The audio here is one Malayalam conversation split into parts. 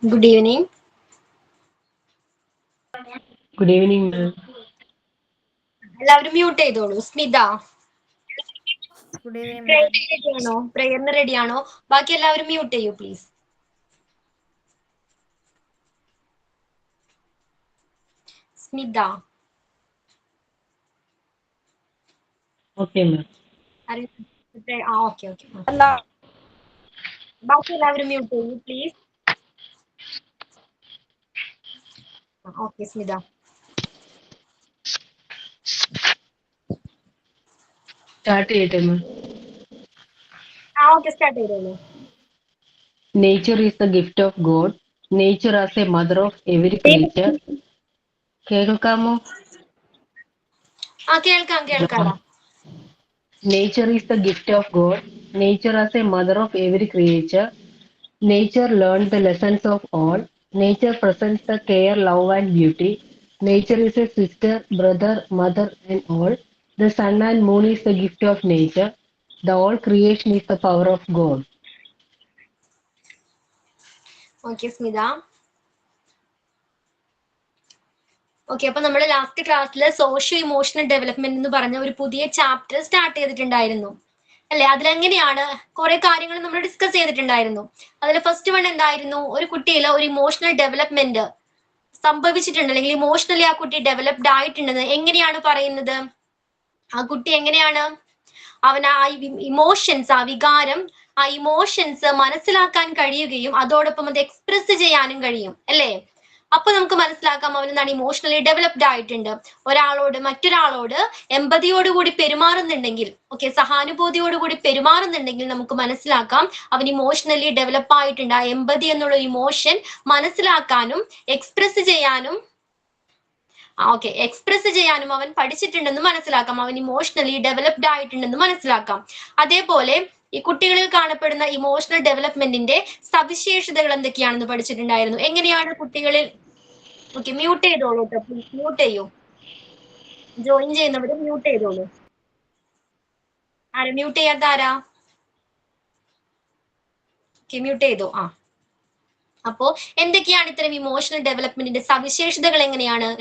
Good evening. Good evening, ma'am. എല്ലാവരും മ്യൂട്ട് ചെയ്തോളൂ. Smitha Good evening, ma'am. പ്രയറിന് റെഡിയാണോ? ബാക്കി എല്ലാവരും മ്യൂട്ട് ചെയ്യൂ please. Smitha Okay, ma'am. Okay okay. ബാക്കി എല്ലാവരും മ്യൂട്ട് ചെയ്യൂ പ്ലീസ്. ഓക്കെ സ്മിത. Start ചെയ്യട്ടെ, ma'am. ഓക്കെ സ്റ്റാർട്ട് ചെയ്തോളൂ. Nature is the gift of God. Nature as a mother of every creature. കേൾക്കാമോ? കേൾക്കാടാ. Nature is the gift of God. Nature as a mother of every creature. Nature learned the lessons of all. Nature presents the care, love, and beauty. Nature is a sister, brother, mother, and all. The sun and moon is the gift of nature. The whole creation is the power of God. Okay Smitha. Okay, അപ്പൊ നമ്മൾ ലാസ്റ്റ് ക്ലാസ്സിൽ സോഷ്യോ ഇമോഷണൽ ഡെവലപ്മെന്റ് എന്ന് പറഞ്ഞ ഒരു പുതിയ ചാപ്റ്റർ സ്റ്റാർട്ട് ചെയ്തിട്ടുണ്ടായിരുന്നു അല്ലെ? അതിലെങ്ങനെയാണ് കുറെ കാര്യങ്ങൾ നമ്മൾ ഡിസ്കസ് ചെയ്തിട്ടുണ്ടായിരുന്നു. അതിൽ ഫസ്റ്റ് വൺ എന്തായിരുന്നു? ഒരു കുട്ടിയിൽ ഒരു ഇമോഷണൽ ഡെവലപ്മെന്റ് സംഭവിച്ചിട്ടുണ്ട്, അല്ലെങ്കിൽ ഇമോഷണലി ആ കുട്ടി ഡെവലപ്ഡ് ആയിട്ടുണ്ടെന്ന് എങ്ങനെയാണ് പറയുന്നത്? ആ കുട്ടി എങ്ങനെയാണ് അവന് ആ ഇമോഷൻസ്, ആ വികാരം, ആ ഇമോഷൻസ് മനസ്സിലാക്കാൻ കഴിയുകയും അതോടൊപ്പം അത് എക്സ്പ്രസ് ചെയ്യാനും കഴിയും അല്ലേ? അപ്പൊ നമുക്ക് മനസ്സിലാക്കാം അവൻ എന്താണ് ഇമോഷണലി ഡെവലപ്ഡ് ആയിട്ടുണ്ട്. മറ്റൊരാളോട് എമ്പതിയോടുകൂടി പെരുമാറുന്നുണ്ടെങ്കിൽ, ഓക്കെ, സഹാനുഭൂതിയോടുകൂടി പെരുമാറുന്നുണ്ടെങ്കിൽ നമുക്ക് മനസ്സിലാക്കാം അവൻ ഇമോഷണലി ഡെവലപ്പ് ആയിട്ടുണ്ട്. ആ എമ്പതി എന്നുള്ള ഇമോഷൻ മനസ്സിലാക്കാനും എക്സ്പ്രസ് ചെയ്യാനും എക്സ്പ്രസ് ചെയ്യാനും അവൻ പഠിച്ചിട്ടുണ്ടെന്ന് മനസ്സിലാക്കാം. അവൻ ഇമോഷണലി ഡെവലപ്ഡ് ആയിട്ടുണ്ടെന്ന് മനസ്സിലാക്കാം. അതേപോലെ ഈ കുട്ടികളിൽ കാണപ്പെടുന്ന ഇമോഷണൽ ഡെവലപ്മെന്റിന്റെ സവിശേഷതകൾ എന്തൊക്കെയാണെന്ന് പഠിച്ചിട്ടുണ്ടായിരുന്നു. എങ്ങനെയാണ് കുട്ടികളിൽ, ഓക്കെ മ്യൂട്ട് ചെയ്തോളൂ കേട്ടോ, പ്ലീസ് മ്യൂട്ട് ചെയ്യൂ. ജോയിൻ ചെയ്യുന്നവര് മ്യൂട്ട് ചെയ്തോളൂ. ആരാ മ്യൂട്ട് ചെയ്യാത്ത? ആരാ? ഓക്കെ മ്യൂട്ട് ചെയ്തു. അപ്പോ എന്തൊക്കെയാണ് ഇത്തരം ഇമോഷണൽ ഡെവലപ്മെന്റിന്റെ സവിശേഷതകൾ?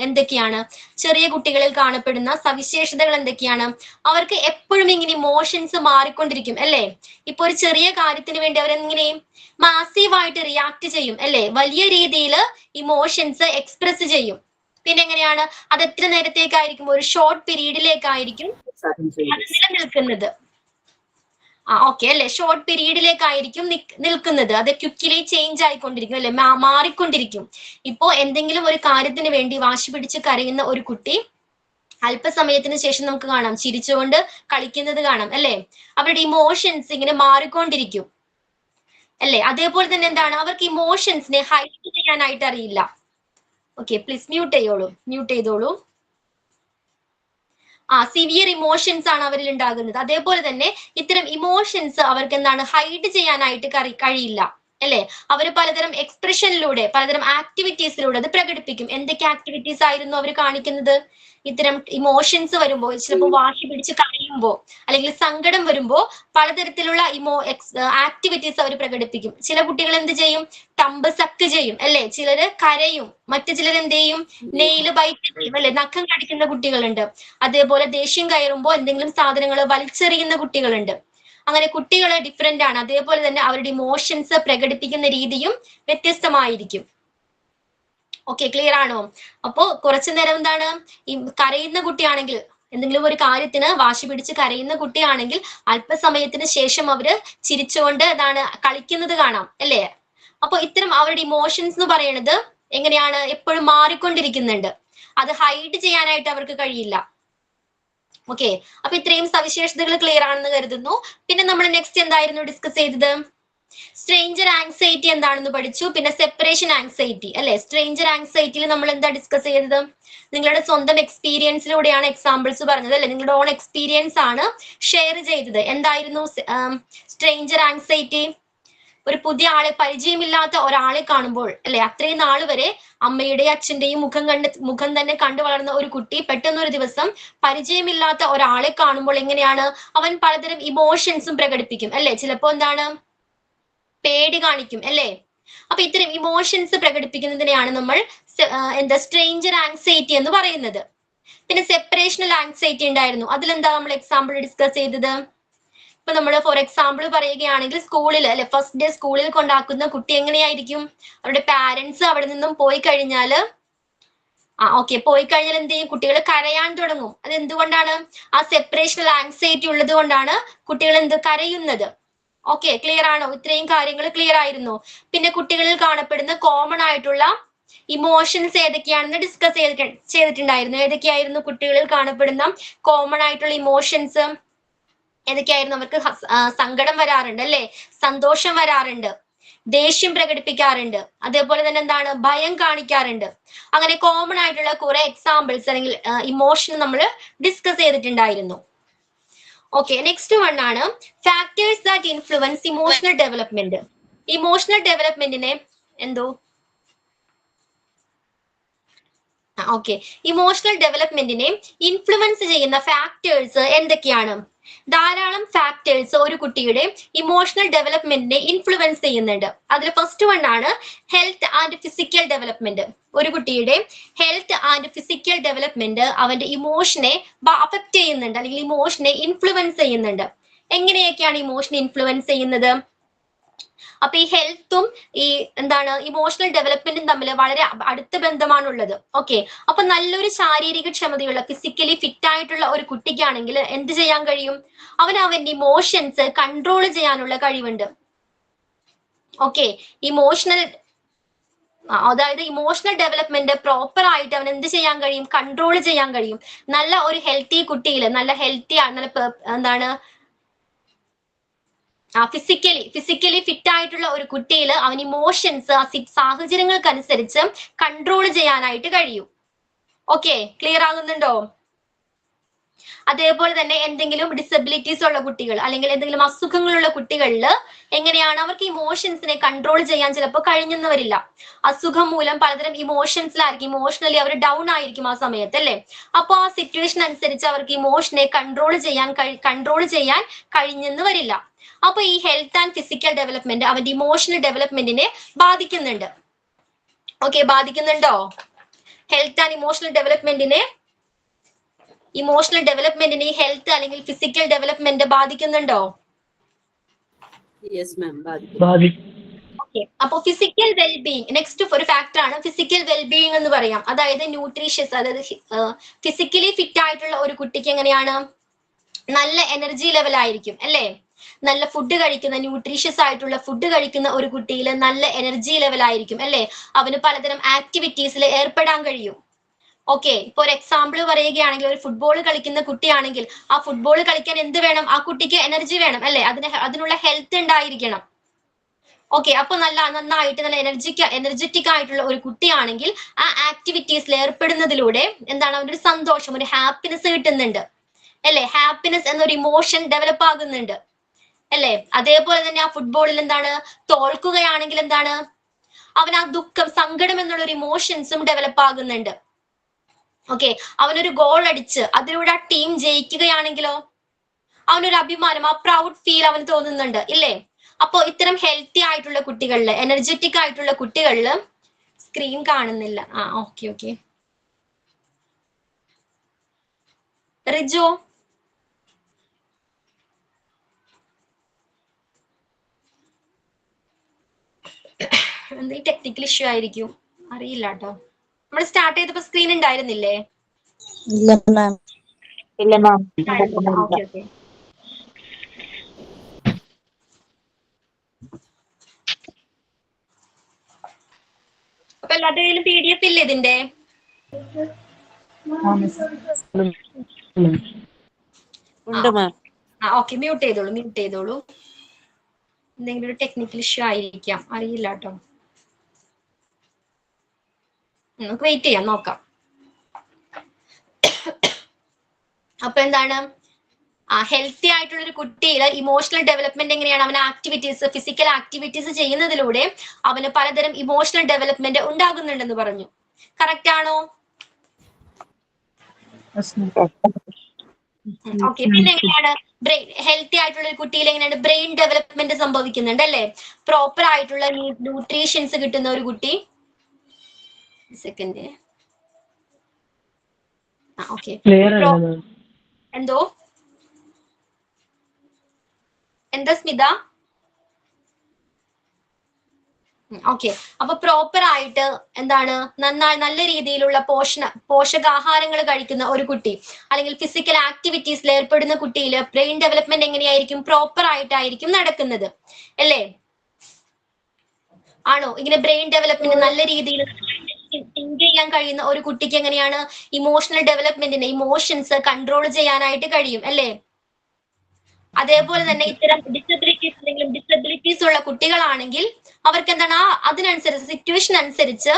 എന്തൊക്കെയാണ് ചെറിയ കുട്ടികളിൽ കാണപ്പെടുന്ന സവിശേഷതകൾ? എന്തൊക്കെയാണ്? അവർക്ക് എപ്പോഴും ഇങ്ങനെ ഇമോഷൻസ് മാറിക്കൊണ്ടിരിക്കും അല്ലെ? ഇപ്പൊ ഒരു ചെറിയ കാര്യത്തിന് വേണ്ടി അവരെങ്ങനെയും മാസീവായിട്ട് റിയാക്ട് ചെയ്യും അല്ലെ? വലിയ രീതിയിൽ ഇമോഷൻസ് എക്സ്പ്രസ് ചെയ്യും. പിന്നെ എങ്ങനെയാണ് അത് എത്ര നേരത്തേക്കായിരിക്കും? ഒരു ഷോർട്ട് പീരീഡിലേക്കായിരിക്കും അത് നിലനിൽക്കുന്നത്. ഓക്കെ അല്ലെ? ഷോർട്ട് പീരീഡിലേക്കായിരിക്കും നിൽക്കുന്നത്. അത് ക്വിക്കിലി ചേഞ്ച് ആയിക്കൊണ്ടിരിക്കും അല്ലെ? മാറിക്കൊണ്ടിരിക്കും. ഇപ്പോ എന്തെങ്കിലും ഒരു കാര്യത്തിന് വേണ്ടി വാശി പിടിച്ച് കരയുന്ന ഒരു കുട്ടി അല്പസമയത്തിന് ശേഷം നമുക്ക് കാണാം ചിരിച്ചുകൊണ്ട് കളിക്കുന്നത് കാണാം അല്ലെ? അവരുടെ ഇമോഷൻസ് ഇങ്ങനെ മാറിക്കൊണ്ടിരിക്കും അല്ലെ? അതേപോലെ തന്നെ എന്താണ്, അവർക്ക് ഇമോഷൻസിനെ ഹൈഡ് ചെയ്യാനായിട്ട് അറിയില്ല. ഓക്കെ പ്ലീസ് മ്യൂട്ട് ചെയ്തോളൂ. സിവിയർ ഇമോഷൻസ് ആണ് അവരിൽ ഉണ്ടാകുന്നത്. അതേപോലെ തന്നെ ഇത്തരം ഇമോഷൻസ് അവർക്ക് എന്താണ് ഹൈഡ് ചെയ്യാനായിട്ട് കഴിയില്ല അല്ലെ? അവർ പലതരം എക്സ്പ്രഷനിലൂടെ, പലതരം ആക്ടിവിറ്റീസിലൂടെ അത് പ്രകടിപ്പിക്കും. എന്തൊക്കെ ആക്ടിവിറ്റീസ് ആയിരുന്നു അവർ കാണിക്കുന്നത്? ഇത്തരം ഇമോഷൻസ് വരുമ്പോൾ, ചിലപ്പോൾ വാശി പിടിച്ച് കരയുമ്പോൾ അല്ലെങ്കിൽ സങ്കടം വരുമ്പോൾ പലതരത്തിലുള്ള ആക്ടിവിറ്റീസ് അവർ പ്രകടിപ്പിക്കും. ചില കുട്ടികൾ എന്ത് ചെയ്യും? തമ്പ് സക്ക് ചെയ്യും അല്ലെ? ചിലര് കരയും, മറ്റു ചിലർ എന്ത് ചെയ്യും? നെയില് ബൈറ്റ് ചെയ്യും അല്ലെ? നഖം കടിക്കുന്ന കുട്ടികളുണ്ട്. അതേപോലെ ദേഷ്യം കയറുമ്പോൾ എന്തെങ്കിലും സാധനങ്ങൾ വലിച്ചെറിയുന്ന കുട്ടികളുണ്ട്. അങ്ങനെ കുട്ടികൾ ഡിഫറെന്റ് ആണ്. അതേപോലെ തന്നെ അവരുടെ ഇമോഷൻസ് പ്രകടിപ്പിക്കുന്ന രീതിയും വ്യത്യസ്തമായിരിക്കും. ഓക്കെ ക്ലിയർ ആണോ? അപ്പോ കുറച്ചു നേരം എന്താണ്, ഈ കരയുന്ന കുട്ടിയാണെങ്കിൽ, എന്തെങ്കിലും ഒരു കാര്യത്തിന് വാശി പിടിച്ച് കരയുന്ന കുട്ടിയാണെങ്കിൽ അല്പസമയത്തിന് ശേഷം അവര് ചിരിച്ചുകൊണ്ട് എന്താണ് കളിക്കുന്നത് കാണാം അല്ലേ? അപ്പൊ ഇത്തരം അവരുടെ ഇമോഷൻസ് എന്ന് പറയുന്നത് എങ്ങനെയാണ്? എപ്പോഴും മാറിക്കൊണ്ടിരിക്കുന്നുണ്ട്. അത് ഹൈഡ് ചെയ്യാനായിട്ട് അവർക്ക് കഴിയില്ല. ഓക്കെ, അപ്പൊ ഇത്രയും സവിശേഷതകൾ ക്ലിയർ ആണെന്ന് കരുതുന്നു. പിന്നെ നമ്മൾ നെക്സ്റ്റ് എന്തായിരുന്നു ഡിസ്കസ് ചെയ്തത്? സ്ട്രേഞ്ചർ ആങ്സൈറ്റി എന്താണെന്ന് പഠിച്ചു. പിന്നെ സെപ്പറേഷൻ ആങ്സൈറ്റി അല്ലെ? സ്ട്രേഞ്ചർ ആങ്സൈറ്റിയിൽ നമ്മൾ എന്താ ഡിസ്കസ് ചെയ്തത്? നിങ്ങളുടെ സ്വന്തം എക്സ്പീരിയൻസിലൂടെയാണ് എക്സാമ്പിൾസ് പറഞ്ഞത് അല്ലെ? നിങ്ങളുടെ ഓൺ എക്സ്പീരിയൻസ് ആണ് ഷെയർ ചെയ്തത്. എന്തായിരുന്നു സ്ട്രേഞ്ചർ ആങ്സൈറ്റി? ഒരു പുതിയ ആളെ, പരിചയമില്ലാത്ത ഒരാളെ കാണുമ്പോൾ അല്ലെ, അത്രയും നാൾ വരെ അമ്മയുടെയും അച്ഛന്റെയും മുഖം തന്നെ കണ്ടു വളർന്ന ഒരു കുട്ടി പെട്ടെന്നൊരു ദിവസം പരിചയമില്ലാത്ത ഒരാളെ കാണുമ്പോൾ എങ്ങനെയാണ് അവൻ പലതരം ഇമോഷൻസും പ്രകടിപ്പിക്കും അല്ലെ? ചിലപ്പോ എന്താണ്, പേടി കാണിക്കും അല്ലെ? അപ്പൊ ഇത്തരം ഇമോഷൻസ് പ്രകടിപ്പിക്കുന്നതിനെയാണ് നമ്മൾ എന്താ സ്ട്രേഞ്ചർ ആങ്സൈറ്റി എന്ന് പറയുന്നത്. പിന്നെ സെപ്പറേഷണൽ ആങ്സൈറ്റി ഉണ്ടായിരുന്നു. അതിലെന്താ നമ്മൾ എക്സാമ്പിൾ ഡിസ്കസ് ചെയ്തത്? ഇപ്പൊ നമ്മൾ ഫോർ എക്സാമ്പിൾ പറയുകയാണെങ്കിൽ സ്കൂളിൽ അല്ലെ, ഫസ്റ്റ് ഡേ സ്കൂളിൽ കൊണ്ടാക്കുന്ന കുട്ടി എങ്ങനെയായിരിക്കും? അവരുടെ പാരന്റ്സ് അവിടെ നിന്നും പോയി കഴിഞ്ഞാൽ പോയി കഴിഞ്ഞാൽ എന്ത് ചെയ്യും? കുട്ടികൾ കരയാൻ തുടങ്ങും. അത് എന്തുകൊണ്ടാണ്? ആ സെപ്പറേഷണൽ ആങ്സൈറ്റി ഉള്ളത് കൊണ്ടാണ് കുട്ടികൾ കരയുന്നത്. ഓക്കെ, ക്ലിയർ ആണോ? ഇത്രയും കാര്യങ്ങൾ ക്ലിയർ ആയിരുന്നു. പിന്നെ കുട്ടികളിൽ കാണപ്പെടുന്ന കോമൺ ആയിട്ടുള്ള ഇമോഷൻസ് ഏതൊക്കെയാണെന്ന് ഡിസ്കസ് ചെയ്തിട്ടുണ്ടായിരുന്നു. ഏതൊക്കെയായിരുന്നു കുട്ടികളിൽ കാണപ്പെടുന്ന കോമൺ ആയിട്ടുള്ള ഇമോഷൻസ്? ഏതൊക്കെയായിരുന്നു? അവർക്ക് സങ്കടം വരാറുണ്ട് അല്ലെ, സന്തോഷം വരാറുണ്ട്, ദേഷ്യം പ്രകടിപ്പിക്കാറുണ്ട്, അതേപോലെ തന്നെ എന്താണ്, ഭയം കാണിക്കാറുണ്ട്. അങ്ങനെ കോമൺ ആയിട്ടുള്ള കുറെ എക്സാമ്പിൾസ് അല്ലെങ്കിൽ ഇമോഷൻ നമ്മൾ ഡിസ്കസ് ചെയ്തിട്ടുണ്ടായിരുന്നു. ഓക്കെ, നെക്സ്റ്റ് വൺ ആണ് factors that influence emotional development. Emotional ഡെവലപ്മെന്റിനെ ഇമോഷണൽ ഡെവലപ്മെന്റിനെ ഇൻഫ്ലുവൻസ് ചെയ്യുന്ന ഫാക്ടേഴ്സ് എന്തൊക്കെയാണ്? ധാരാളം ഫാക്ടേഴ്സ് ഒരു കുട്ടിയുടെ ഇമോഷണൽ ഡെവലപ്മെന്റിനെ ഇൻഫ്ലുവൻസ് ചെയ്യുന്നുണ്ട്. അതിൽ ഫസ്റ്റ് വൺ ആണ് ഹെൽത്ത് ആൻഡ് ഫിസിക്കൽ ഡെവലപ്മെന്റ്. ഒരു കുട്ടിയുടെ ഹെൽത്ത് ആൻഡ് ഫിസിക്കൽ ഡെവലപ്മെന്റ് അവന്റെ ഇമോഷനെ അഫക്ട് ചെയ്യുന്നുണ്ട്, അല്ലെങ്കിൽ ഇമോഷനെ ഇൻഫ്ലുവൻസ് ചെയ്യുന്നുണ്ട്. എങ്ങനെയൊക്കെയാണ് ഇമോഷനെ ഇൻഫ്ലുവൻസ് ചെയ്യുന്നത്? അപ്പൊ ഈ ഹെൽത്തും ഈ ഇമോഷണൽ ഡെവലപ്മെന്റും തമ്മിൽ വളരെ അടുത്ത ബന്ധമാണുള്ളത്. ഓക്കെ, അപ്പൊ നല്ലൊരു ശാരീരിക ക്ഷമതയുള്ള ഫിസിക്കലി ഫിറ്റ് ആയിട്ടുള്ള ഒരു കുട്ടിക്കാണെങ്കിൽ എന്ത് ചെയ്യാൻ കഴിയും? അവന്റെ ഇമോഷൻസ് കൺട്രോൾ ചെയ്യാനുള്ള കഴിവുണ്ട്. ഓക്കെ, അതായത് ഇമോഷണൽ ഡെവലപ്മെന്റ് പ്രോപ്പർ ആയിട്ട് അവൻ എന്ത് ചെയ്യാൻ കഴിയും? കൺട്രോൾ ചെയ്യാൻ കഴിയും. നല്ല ഒരു ഹെൽത്തി കുട്ടിയിൽ, നല്ല ഹെൽത്തി ഫിസിക്കലി ഫിറ്റ് ആയിട്ടുള്ള ഒരു കുട്ടിയിൽ അവൻ ഇമോഷൻസ് സാഹചര്യങ്ങൾക്കനുസരിച്ച് കൺട്രോൾ ചെയ്യാനായിട്ട് കഴിയും. ഓക്കെ, ക്ലിയർ ആകുന്നുണ്ടോ? അതേപോലെ തന്നെ എന്തെങ്കിലും ഡിസബിലിറ്റീസ് ഉള്ള കുട്ടികൾ അല്ലെങ്കിൽ എന്തെങ്കിലും അസുഖങ്ങളുള്ള കുട്ടികളിൽ എങ്ങനെയാണ്? അവർക്ക് ഇമോഷൻസിനെ കൺട്രോൾ ചെയ്യാൻ ചിലപ്പോൾ കഴിഞ്ഞെന്ന് വരില്ല. അസുഖം മൂലം പലതരം ഇമോഷൻസിലായിരിക്കും, ഇമോഷണലി അവർ ഡൗൺ ആയിരിക്കും ആ സമയത്ത് അല്ലെ. അപ്പൊ ആ സിറ്റുവേഷൻ അനുസരിച്ച് അവർക്ക് ഇമോഷനെ കൺട്രോൾ ചെയ്യാൻ കഴിഞ്ഞെന്ന് വരില്ല. അപ്പൊ ഈ ഹെൽത്ത് ആൻഡ് ഫിസിക്കൽ ഡെവലപ്മെന്റ് അവന്റെ ഇമോഷണൽ ഡെവലപ്മെന്റിനെ ബാധിക്കുന്നുണ്ട്. ഓക്കെ, ബാധിക്കുന്നുണ്ടോ? ഹെൽത്ത് ആൻഡ് ഇമോഷണൽ ഡെവലപ്മെന്റിനെ ഹെൽത്ത് അല്ലെങ്കിൽ ഫിസിക്കൽ ഡെവലപ്മെന്റ് ബാധിക്കുന്നുണ്ടോ? അപ്പൊ ഫിസിക്കൽ വെൽബീയിങ് നെക്സ്റ്റ് ഒരു ഫാക്ടർ ആണ്. ഫിസിക്കൽ വെൽബീയിങ് എന്ന് പറയാം. അതായത് ന്യൂട്രീഷ്യസ്, അതായത് ഫിസിക്കലി ഫിറ്റ് ആയിട്ടുള്ള ഒരു കുട്ടിക്ക് എങ്ങനെയാണ്? നല്ല എനർജി ലെവൽ ആയിരിക്കും അല്ലെ. നല്ല ഫുഡ് കഴിക്കുന്ന, ന്യൂട്രീഷ്യസ് ആയിട്ടുള്ള ഫുഡ് കഴിക്കുന്ന ഒരു കുട്ടിയിൽ നല്ല എനർജി ലെവൽ ആയിരിക്കും അല്ലെ. അവന് പലതരം ആക്ടിവിറ്റീസിൽ ഏർപ്പെടാൻ കഴിയും. ഓക്കെ, ഇപ്പൊ ഒരു എക്സാമ്പിൾ പറയുകയാണെങ്കിൽ ഒരു ഫുട്ബോൾ കളിക്കുന്ന കുട്ടിയാണെങ്കിൽ ആ ഫുട്ബോൾ കളിക്കാൻ എന്ത് വേണം? ആ കുട്ടിക്ക് എനർജി വേണം അല്ലെ, അതിനുള്ള ഹെൽത്ത് ഉണ്ടായിരിക്കണം. ഓക്കെ, അപ്പൊ നന്നായിട്ട് നല്ല എനർജറ്റിക് ആയിട്ടുള്ള ഒരു കുട്ടിയാണെങ്കിൽ ആ ആക്ടിവിറ്റീസിൽ ഏർപ്പെടുന്നതിലൂടെ അവനൊരു സന്തോഷം, ഒരു ഹാപ്പിനെസ് കിട്ടുന്നുണ്ട് അല്ലെ. ഹാപ്പിനെസ് എന്നൊരു ഇമോഷൻ ഡെവലപ്പ് ആകുന്നുണ്ട് അല്ലെ. അതേപോലെ തന്നെ ആ ഫുട്ബോളിൽ തോൽക്കുകയാണെങ്കിൽ അവൻ ആ ദുഃഖം, സങ്കടം എന്നുള്ള ഒരു ഇമോഷൻസും ഡെവലപ്പ് ആകുന്നുണ്ട്. ഓക്കെ, അവനൊരു ഗോൾ അടിച്ച് അതിലൂടെ ആ ടീം ജയിക്കുകയാണെങ്കിലോ അവനൊരു അഭിമാനം, ആ പ്രൗഡ് ഫീൽ അവന് തോന്നുന്നുണ്ട് ഇല്ലേ. അപ്പോ ഇത്തരം ഹെൽത്തി ആയിട്ടുള്ള കുട്ടികളില്, എനർജറ്റിക് ആയിട്ടുള്ള കുട്ടികളില് സ്ക്രീൻ കാണുന്നില്ല. ഓക്കെ റിജു, ടെക്നിക്കൽ ഇഷ്യൂ ആയിരിക്കും, അറിയില്ല കേട്ടോ. നമ്മൾ സ്റ്റാർട്ട് ചെയ്തപ്പോ സ്ക്രീൻ ഉണ്ടായിരുന്നില്ലേ? ഇല്ല മാം. ഓക്കെ. അപ്പൊ എല്ലാവരുടെ കയ്യിലും PDF ഇല്ലേ ഇതിന്റെ? ഓക്കെ, മ്യൂട്ട് ചെയ്തോളൂ. എന്തെങ്കിലും ഒരു ടെക്നിക്കൽ ഇഷ്യൂ ആയിരിക്കാം, അറിയില്ല കേട്ടോ. നമുക്ക് വെയിറ്റ് ചെയ്യാം, നോക്കാം. അപ്പൊ ഹെൽത്തി ആയിട്ടുള്ള ഒരു കുട്ടിയിൽ ഇമോഷണൽ ഡെവലപ്മെന്റ് എങ്ങനെയാണ്? അവന് ഫിസിക്കൽ ആക്ടിവിറ്റീസ് ചെയ്യുന്നതിലൂടെ അവന് പലതരം ഇമോഷണൽ ഡെവലപ്മെന്റ് ഉണ്ടാകുന്നുണ്ടെന്ന് പറഞ്ഞു. കറക്റ്റ് ആണോ? ഓക്കെ, പിന്നെ എങ്ങനെയാണ് ഹെൽത്തി ആയിട്ടുള്ള ഒരു കുട്ടിയിൽ എങ്ങനെയാണ് ബ്രെയിൻ ഡെവലപ്മെന്റ് സംഭവിക്കുന്നുണ്ട് അല്ലെ? പ്രോപ്പർ ആയിട്ടുള്ള ന്യൂട്രീഷൻസ് കിട്ടുന്ന ഒരു കുട്ടി. സെക്കൻഡ്. ഓക്കെ, ക്ലിയർ അല്ല മാം. എന്തോ എന്താ സ്മിത? ഓക്കെ, അപ്പൊ പ്രോപ്പർ ആയിട്ട് എന്താണ് നല്ല രീതിയിലുള്ള പോഷകാഹാരങ്ങൾ കഴിക്കുന്ന ഒരു കുട്ടി അല്ലെങ്കിൽ ഫിസിക്കൽ ആക്ടിവിറ്റീസിൽ ഏർപ്പെടുന്ന കുട്ടിയിൽ ബ്രെയിൻ ഡെവലപ്മെന്റ് എങ്ങനെയായിരിക്കും? പ്രോപ്പർ ആയിട്ടായിരിക്കും നടക്കുന്നത് അല്ലേ? ആണോ? ഇങ്ങനെ ബ്രെയിൻ ഡെവലപ്മെന്റ് നല്ല രീതിയിൽ തിങ്ക് ചെയ്യാൻ കഴിയുന്ന ഒരു കുട്ടിക്ക് എങ്ങനെയാണ് ഇമോഷണൽ ഡെവലപ്മെന്റിന് ഇമോഷൻസ് കൺട്രോൾ ചെയ്യാനായിട്ട് കഴിയും അല്ലേ? അതേപോലെ തന്നെ ഇത്തരം ഡിസബിലിറ്റീസ് ഉള്ള കുട്ടികളാണെങ്കിൽ അവർക്ക് എന്താണ് അതിനനുസരിച്ച് സിറ്റുവേഷൻ അനുസരിച്ച്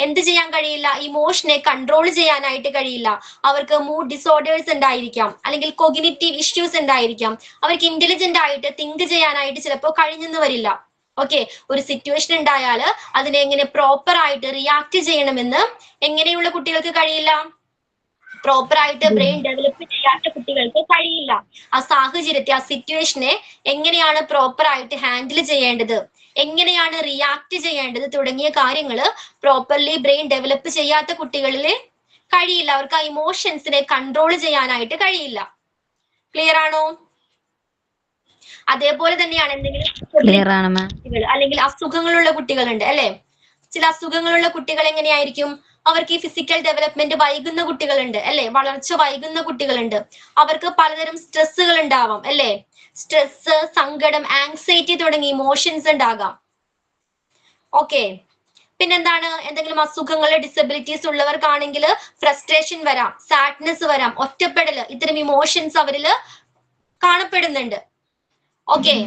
എന്ത് ചെയ്യാൻ കഴിയില്ല? ഇമോഷനെ കൺട്രോൾ ചെയ്യാനായിട്ട് കഴിയില്ല. അവർക്ക് മൂഡ് ഡിസോർഡേഴ്സ് ഉണ്ടായിരിക്കാം, അല്ലെങ്കിൽ കൊഗ്നിറ്റീവ് ഇഷ്യൂസ് ഉണ്ടായിരിക്കാം. അവർക്ക് ഇന്റലിജന്റ് ആയിട്ട് തിങ്ക് ചെയ്യാനായിട്ട് ചിലപ്പോൾ കഴിഞ്ഞെന്ന് വരില്ല. ഓക്കെ, ഒരു സിറ്റുവേഷൻ ഉണ്ടായാൽ അതിനെ എങ്ങനെ പ്രോപ്പർ ആയിട്ട് റിയാക്ട് ചെയ്യണമെന്ന് എങ്ങനെയുള്ള കുട്ടികൾക്ക് കഴിയില്ല? പ്രോപ്പർ ആയിട്ട് ബ്രെയിൻ ഡെവലപ്പ് ചെയ്യാത്ത കുട്ടികൾക്ക് കഴിയില്ല. ആ സാഹചര്യത്തെ, ആ സിറ്റുവേഷനെ എങ്ങനെയാണ് പ്രോപ്പർ ആയിട്ട് ഹാൻഡിൽ ചെയ്യേണ്ടത്, എങ്ങനെയാണ് റിയാക്ട് ചെയ്യേണ്ടത് തുടങ്ങിയ കാര്യങ്ങൾ പ്രോപ്പർലി ബ്രെയിൻ ഡെവലപ്പ് ചെയ്യാത്ത കുട്ടികളിൽ കഴിയില്ല. അവർക്ക് ആ ഇമോഷൻസിനെ കൺട്രോൾ ചെയ്യാനായിട്ട് കഴിയില്ല. ക്ലിയർ ആണോ? അതേപോലെ തന്നെയാണ് എന്തെങ്കിലും അല്ലെങ്കിൽ അസുഖങ്ങളുള്ള കുട്ടികളുണ്ട് അല്ലെ? ചില അസുഖങ്ങളുള്ള കുട്ടികൾ എങ്ങനെയായിരിക്കും? അവർക്ക് ഈ ഫിസിക്കൽ ഡെവലപ്മെന്റ് വൈകുന്ന കുട്ടികളുണ്ട് അല്ലെ? വളർച്ച വൈകുന്ന കുട്ടികളുണ്ട്. അവർക്ക് പലതരം സ്ട്രെസ്സുകൾ ഉണ്ടാവാം അല്ലെ? സ്ട്രെസ്, സങ്കടം, ആങ്സൈറ്റി തുടങ്ങിയ ഇമോഷൻസ് ഉണ്ടാകാം. ഓക്കെ, പിന്നെന്താണ്? എന്തെങ്കിലും അസുഖങ്ങള്, ഡിസബിലിറ്റീസ് ഉള്ളവർക്കാണെങ്കിൽ ഫ്രസ്ട്രേഷൻ വരാം, സാഡ്നെസ് വരാം, ഒറ്റപ്പെടല്, ഇത്തരം ഇമോഷൻസ് അവരിൽ കാണപ്പെടുന്നുണ്ട്. ഓക്കെ,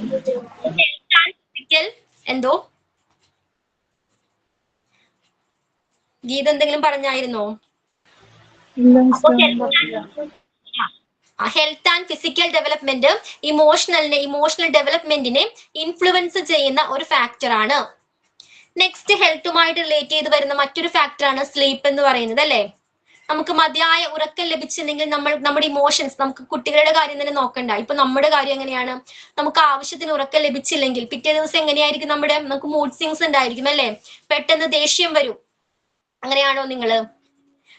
എന്തോ ഗീത എന്തെങ്കിലും പറഞ്ഞായിരുന്നോ? Health and physical development emotional ഡെവലപ്മെന്റിനെ ഇൻഫ്ലുവൻസ് ചെയ്യുന്ന ഒരു ഫാക്ടർ ആണ്. നെക്സ്റ്റ്, ഹെൽത്തുമായിട്ട് റിലേറ്റ് ചെയ്ത് വരുന്ന മറ്റൊരു ഫാക്ടറാണ് സ്ലീപ്പ് എന്ന് പറയുന്നത് അല്ലെ? നമുക്ക് മതിയായ ഉറക്കം ലഭിച്ചില്ലെങ്കിൽ നമ്മുടെ ഇമോഷൻസ്, നമുക്ക് കുട്ടികളുടെ കാര്യം തന്നെ നോക്കണ്ട, ഇപ്പൊ നമ്മുടെ കാര്യം എങ്ങനെയാണ്? നമുക്ക് ആവശ്യത്തിന് ഉറക്കം ലഭിച്ചില്ലെങ്കിൽ പിറ്റേ ദിവസം എങ്ങനെയായിരിക്കും? നമുക്ക് മൂഡ് സ്വിങ്സ് ഉണ്ടായിരിക്കും അല്ലെ? പെട്ടെന്ന് ദേഷ്യം വരും. അങ്ങനെയാണോ നിങ്ങള്?